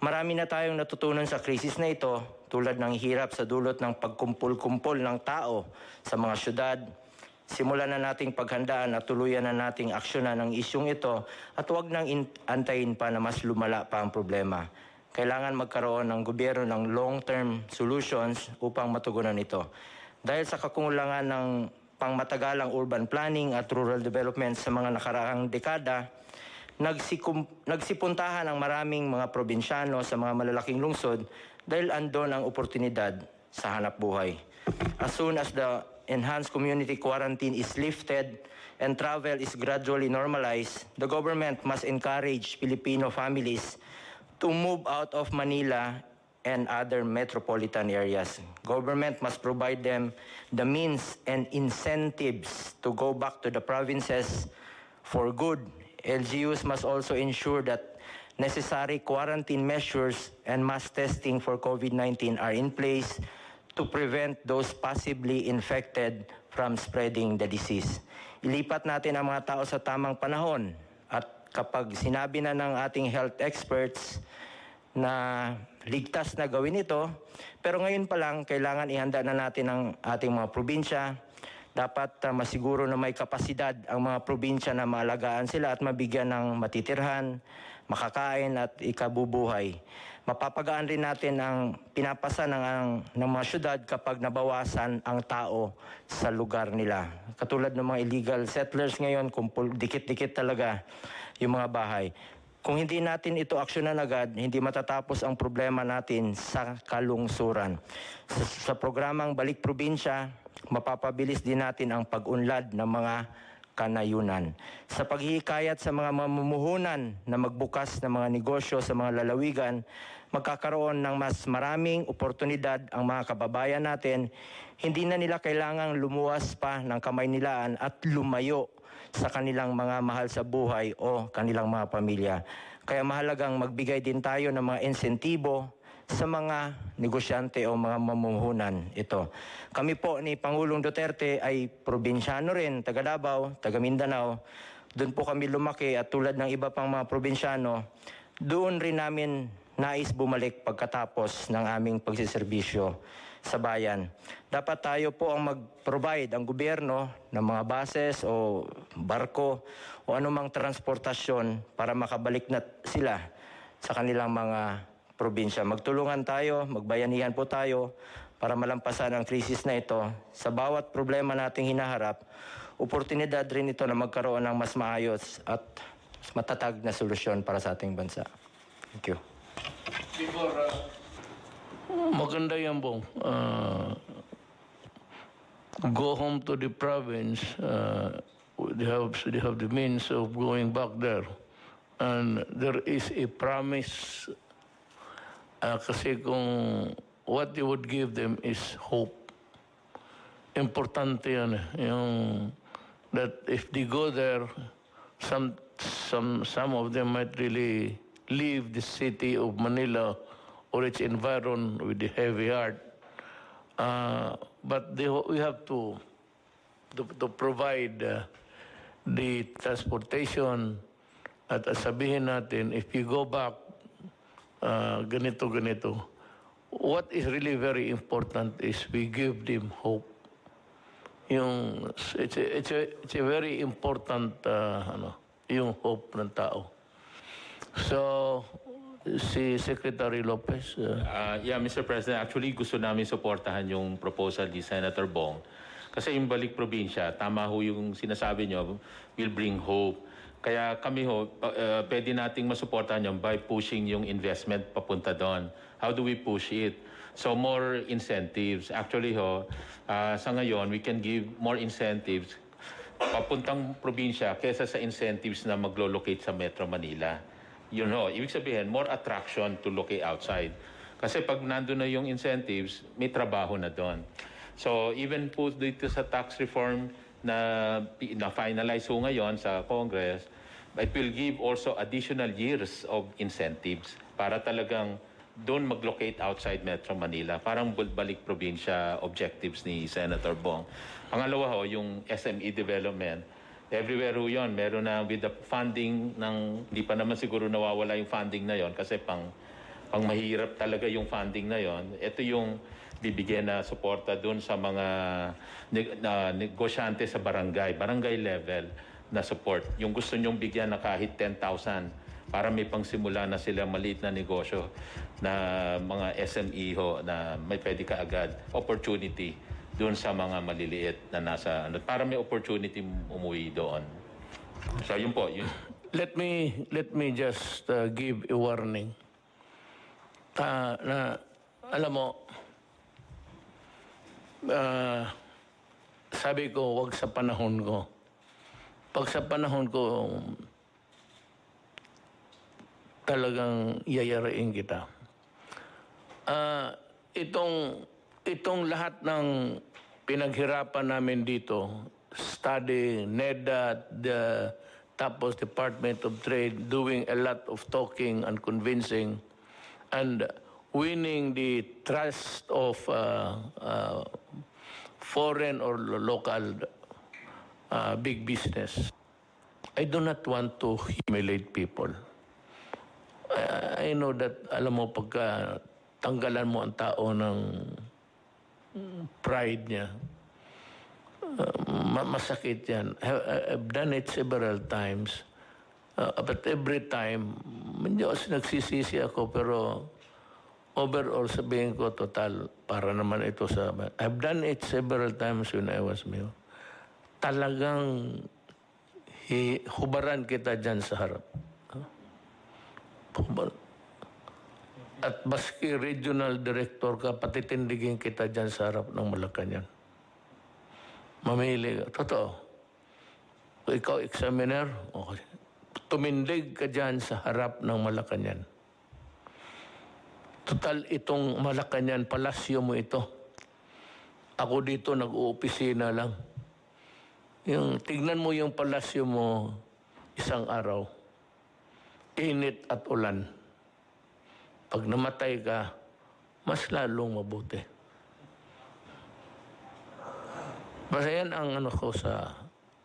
[SPEAKER 8] Marami na tayong natutunan sa krisis na ito, tulad ng hirap sa dulot ng pagkumpul-kumpol ng tao sa mga syudad. Simulan na nating paghandaan at tuluyan na nating aksyonan ang isyong ito at huwag nang antayin pa na mas lumala pa ang problema. Kailangan magkaroon ng gobyerno ng long-term solutions upang matugunan ito. Dahil sa kakulangan ng pangmatagalang urban planning at rural development sa mga nakaraang dekada, nagsipuntahan ang maraming mga probinsyano sa mga malalaking lungsod dahil andon ang oportunidad sa hanap buhay. As soon as the enhanced community quarantine is lifted and travel is gradually normalized, the government must encourage Filipino families to move out of Manila and other metropolitan areas. Government must provide them the means and incentives to go back to the provinces for good. LGUs must also ensure that necessary quarantine measures and mass testing for COVID-19 are in place to prevent those possibly infected from spreading the disease. Ilipat natin ang mga tao sa tamang panahon at kapag sinabi na ng ating health experts na ligtas na gawin ito, pero ngayon pa lang kailangan ihanda na natin ang ating mga probinsya. Dapat masiguro na may kapasidad ang mga probinsya na maalagaan sila at mabigyan ng matitirhan, makakain at ikabubuhay. Mapapagaan rin natin ang pinapasa ng mga syudad kapag nabawasan ang tao sa lugar nila. Katulad ng mga illegal settlers ngayon, dikit-dikit talaga yung mga bahay. Kung hindi natin ito aksyonan agad, hindi matatapos ang problema natin sa kalungsuran. Sa programang Balik Probinsya, mapapabilis din natin ang pag-unlad ng mga kanayunan. Sa paghihikayat sa mga mamumuhunan na magbukas ng mga negosyo sa mga lalawigan, magkakaroon ng mas maraming oportunidad ang mga kababayan natin. Hindi na nila kailangang lumuwas pa ng Kamaynilaan at lumayo sa kanilang mga mahal sa buhay o kanilang mga pamilya. Kaya mahalagang magbigay din tayo ng mga insentibo sa mga negosyante o mga mamumuhunan ito. Kami po ni Pangulong Duterte ay probinsyano rin, taga Davao, taga Mindanao. Doon po kami lumaki at tulad ng iba pang mga probinsyano, doon rin namin nais bumalik pagkatapos ng aming pagsiservisyo sa bayan. Dapat tayo po ang mag-provide ang gobyerno ng mga buses o barko o anumang transportasyon para makabalik na sila sa kanilang mga probinsya. Magtulungan tayo, magbayanihan po tayo para malampasan ang krisis na ito. Sa bawat problema nating hinaharap, oportunidad rin ito na magkaroon ng mas maayos at matatag na solusyon para sa ating bansa. Thank you.
[SPEAKER 2] Maganda yan, Bong. Go home to the province. They have the means of going back there. And there is a promise kasi kung what you would give them is hope. Importante yan. Yung that if they go there, some of them might really leave the city of Manila or its environment with a heavy heart. But we have to provide the transportation at sabihin natin, if you go back, ganito. What is really very important is we give them hope. It's a very important yung hope ng tao. So, si Secretary Lopez.
[SPEAKER 5] Yeah, Mr. President, actually gusto namin suportahan yung proposal ni Senator Bong. Kasi yung Balik Probinsya, tama ho yung sinasabi nyo, will bring hope. Kaya kami pwede nating masuportahan yun by pushing yung investment papunta doon. How do we push it? So more incentives. Actually sa ngayon, we can give more incentives papuntang probinsya kesa sa incentives na maglo-locate sa Metro Manila. Yun ibig sabihin, more attraction to locate outside. Kasi pag nandun na yung incentives, may trabaho na doon. So even po dito sa tax reform na finalize ho ngayon sa Congress, it will give also additional years of incentives para talagang doon mag-locate outside Metro Manila. Parang Balik Probinsya objectives ni Senator Bong. Pangalawa yung SME development. Everywhere ho yun, meron na with the funding ng, hindi pa naman siguro nawawala yung funding na yon kasi pang pang mahirap talaga yung funding na yon, ito yung bibigyan na suporta doon sa mga negosyante sa barangay level na support. Yung gusto nyong bigyan na kahit 10,000 para may pangsimula na sila maliit na negosyo na mga SME ho na may pwede ka agad opportunity doon sa mga maliliit na nasa para may opportunity umuwi doon. So yun po. Yun.
[SPEAKER 2] Let me just give a warning. Na alam mo, sabi ko, wag sa panahon ko. Pag sa panahon ko, talagang yayarain kita. Itong lahat ng pinaghirapan namin dito, study, NEDA, tapos Department of Trade, doing a lot of talking and convincing, and winning the trust of foreign or local big business. I do not want to humiliate people. I know that, alam mo, pagka tanggalan mo ang tao ng pride niya, masakit yan. I've done it several times. But every time, Diyos, nagsisisi ako, pero overall, sabihin ko, total, para naman ito sa... I've done it several times when I was mayor. Talagang hubaran kita dyan sa harap. At baski regional director ka, patitindigin kita dyan sa harap ng Malacanang. Mamili ka. Totoo. Ikaw, examiner, okay. Tumindig ka dyan sa harap ng Malacanang. Total, itong Malacanang, palasyo mo ito. Ako dito, nag-uopisina lang. Tignan mo yung palasyo mo isang araw. Init at ulan. Pag namatay ka, mas lalong mabuti. Basta yan ang ko sa...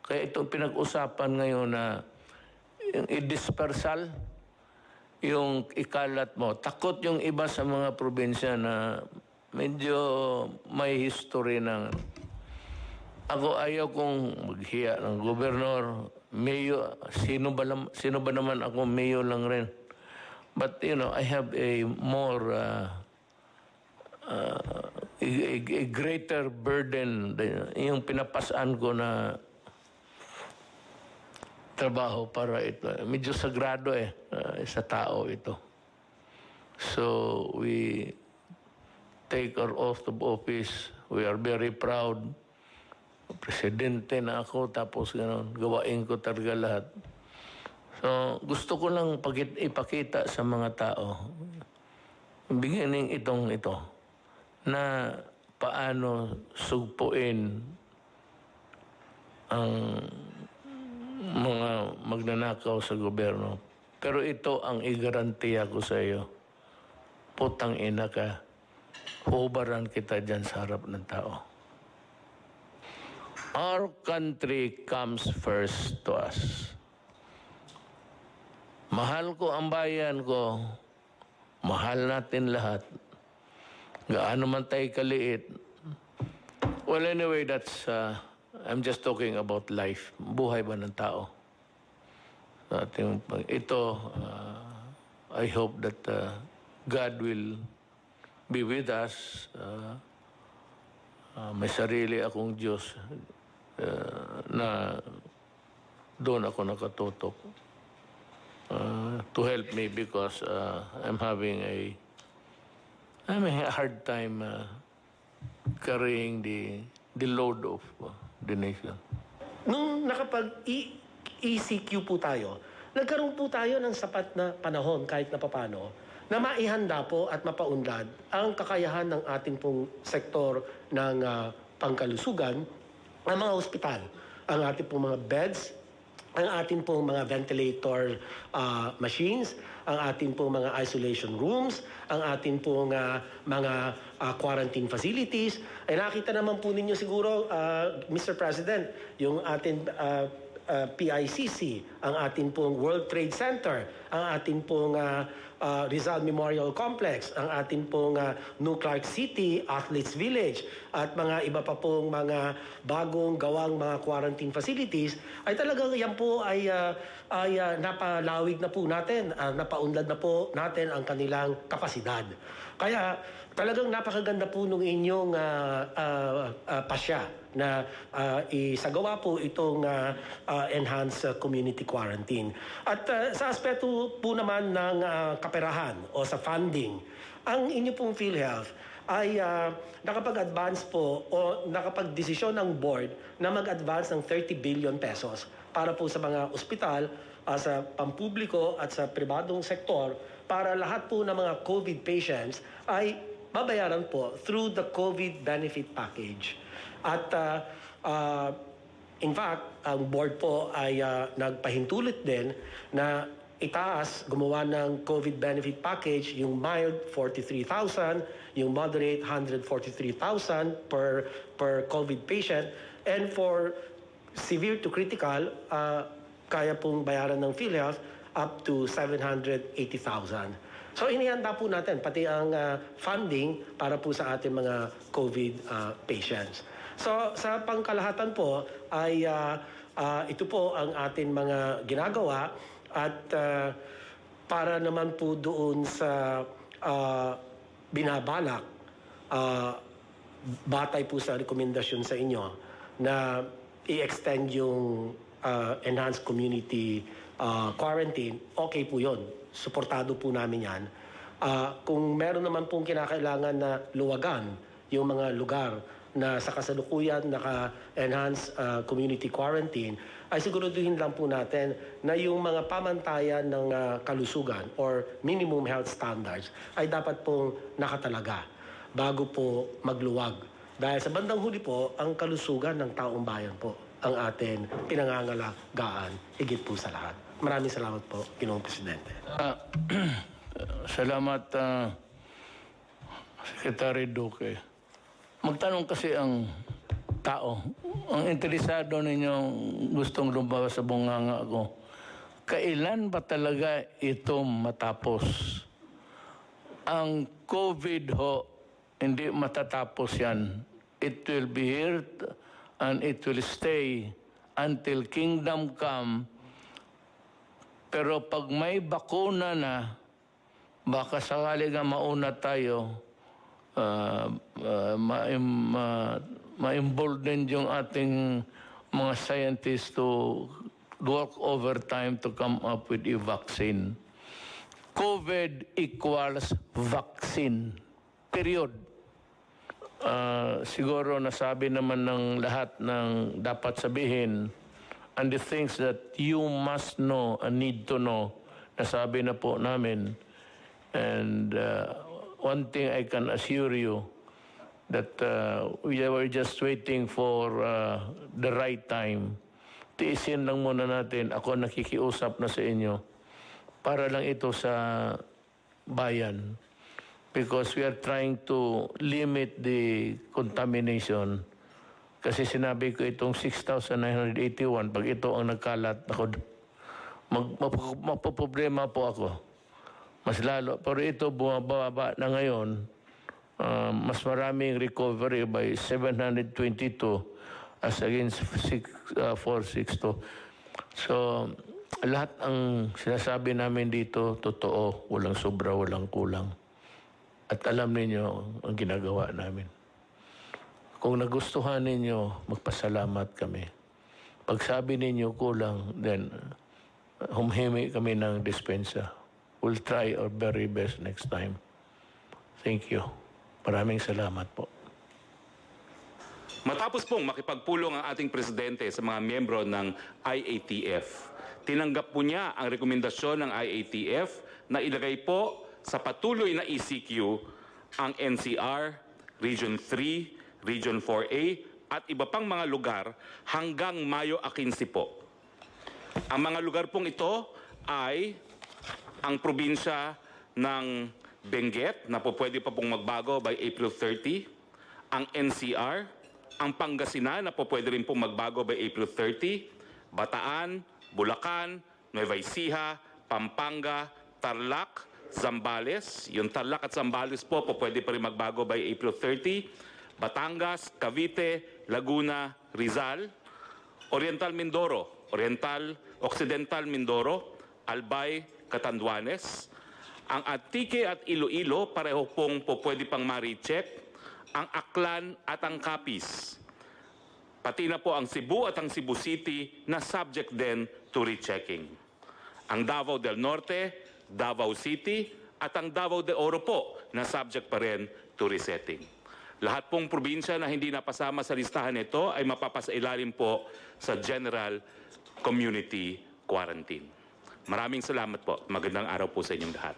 [SPEAKER 2] Kaya itong pinag-usapan ngayon na yung i-dispersal, yung ikalat mo. Takot yung iba sa mga probinsya na medyo may history ng... Ako ayaw kong maghiya ng gobernador, mayor, sino ba naman ako, mayor lang rin. But, I have a more, a greater burden, yung pinapasaan ko na trabaho para ito. Medyo sagrado sa tao ito. So, we take our oath of office. We are very proud. Presidente na ako, tapos gawain ko talaga lahat. So, gusto ko lang ipakita sa mga tao, beginning ito, na paano sugpuin ang mga magnanakaw sa gobyerno. Pero ito ang igarantiya ko sa iyo. Putang ina ka, hubaran kita dyan sa harap ng tao. Our country comes first to us. Mahal ko ang bayan ko. Mahal natin lahat. Gaano man tayo kaliit. Well, anyway, that's... I'm just talking about life. Buhay ba ng tao? Ito, I hope that God will be with us. May sarili akong Diyos na doon ako nakatutok to help me because I'm having a hard time carrying the load of the nation.
[SPEAKER 4] Nung nakapag-ECQ po tayo, nagkaroon po tayo ng sapat na panahon kahit na papano na maihanda po at mapaunlad ang kakayahan ng ating pong sektor ng pangkalusugan, ang mga ospital, ang ating pong mga beds, ang ating pong mga ventilator machines, ang ating pong mga isolation rooms, ang ating pong mga quarantine facilities. Ay nakita naman po ninyo siguro, Mr. President, yung ating PICC, ang ating pong World Trade Center, ang ating pong Rizal Memorial Complex, ang atin pong New Clark City Athletes Village, at mga iba pa pong mga bagong gawang mga quarantine facilities, ay talagang yan po ay napalawig na po natin, napaunlad na po natin ang kanilang kapasidad. Kaya talagang napakaganda po nung inyong pasya na isagawa po itong enhanced community quarantine. At sa aspeto po naman ng kaperahan o sa funding, ang inyo pong PhilHealth ay nakapag-advance po o nakapag-desisyon ng board na mag-advance ng 30 billion pesos para po sa mga ospital, sa pampubliko at sa pribadong sektor, para lahat po ng mga COVID patients ay babayaran po through the COVID benefit package. At in fact, ang board po ay nagpahintulot din na itaas, gumawa ng COVID benefit package, yung mild 43,000, yung moderate 143,000 per COVID patient, and for severe to critical, kaya pong bayaran ng PhilHealth up to 780,000. So inihanda po natin pati ang funding para po sa ating mga COVID patients. So sa pangkalahatan po ay ito po ang ating mga ginagawa, at para naman po doon sa binabalak, batay po sa rekomendasyon sa inyo na i-extend yung enhanced community quarantine, okay po yun. Suportado po namin yan. Kung meron naman pong kinakailangan na luwagan yung mga lugar na sa kasalukuyan naka-enhance community quarantine, ay siguraduhin lang po natin na yung mga pamantayan ng kalusugan or minimum health standards ay dapat pong nakatalaga bago po magluwag. Dahil sa bandang huli po, ang kalusugan ng taong bayan po ang atin pinangangalagaan, higit po sa lahat. Maraming salamat po, Ginoong Presidente.
[SPEAKER 2] Salamat, Secretary Duque. Magtanong kasi ang tao, ang interesado ninyong gustong lumabas sa bunganga ko, kailan ba talaga ito matapos? Ang COVID ho, hindi matatapos yan. It will be here and it will stay until kingdom come. Pero pag may bakuna na, baka sakali nga mauna tayo, ma-embolden yung ating mga scientists to work overtime to come up with a vaccine. COVID equals vaccine. Period. Siguro nasabi naman ng lahat ng dapat sabihin, and the things that you must know and need to know, nasabi na po namin. And one thing I can assure you, that we were just waiting for the right time. Tiisin lang muna natin, ako nakikiusap na sa inyo, para lang ito sa bayan. Because we are trying to limit the contamination. Kasi sinabi ko itong 6,981, pag ito ang nagkalat, ako, mapoproblema po ako. Mas lalo. Pero ito bumababa na ngayon, mas maraming recovery by 722 as against 462. So, lahat ang sinasabi namin dito, totoo, walang sobra, walang kulang. At alam ninyo ang ginagawa namin. Kung nagustuhan ninyo, magpasalamat kami. Pag sabi ninyo kulang, then humhimi kami ng dispensa. We'll try our very best next time. Thank you. Maraming salamat po.
[SPEAKER 1] Matapos pong makipagpulong ang ating presidente sa mga miyembro ng IATF, tinanggap po niya ang rekomendasyon ng IATF na ilagay po sa patuloy na ECQ ang NCR, Region 3, Region 4A at iba pang mga lugar hanggang Mayo 15 po. Ang mga lugar pong ito ay ang probinsya ng Benguet na po pwede pa pong magbago by April 30, ang NCR, ang Pangasinan na po pwede rin pong magbago by April 30, Bataan, Bulacan, Nueva Ecija, Pampanga, Tarlac, Zambales. Yung Tarlac at Zambales po pwede pa rin magbago by April 30. Batangas, Cavite, Laguna, Rizal. Oriental Mindoro, Occidental Mindoro, Albay, Catanduanes. Ang Antique at Iloilo, pareho pong pwede pang ma-recheck. Ang Aklan at ang Capiz. Pati na po ang Cebu at ang Cebu City na subject din to rechecking. Ang Davao del Norte, Davao City at ang Davao de Oro po na subject pa rin to resetting. Lahat pong probinsya na hindi napasama sa listahan nito ay mapapasailalim po sa General Community Quarantine. Maraming salamat po. Magandang araw po sa inyong lahat.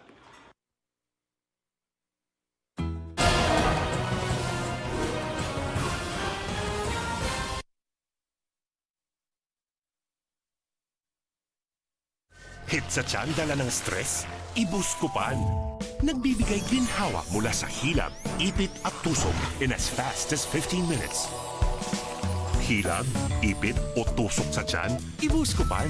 [SPEAKER 9] Hit sa tiyan dala ng stress? Ibuskupan. Nagbibigay ginhawa mula sa hilab, ipit at tusok in as fast as 15 minutes. Hilab, ipit o tusok sa tiyan? Ibuskupan.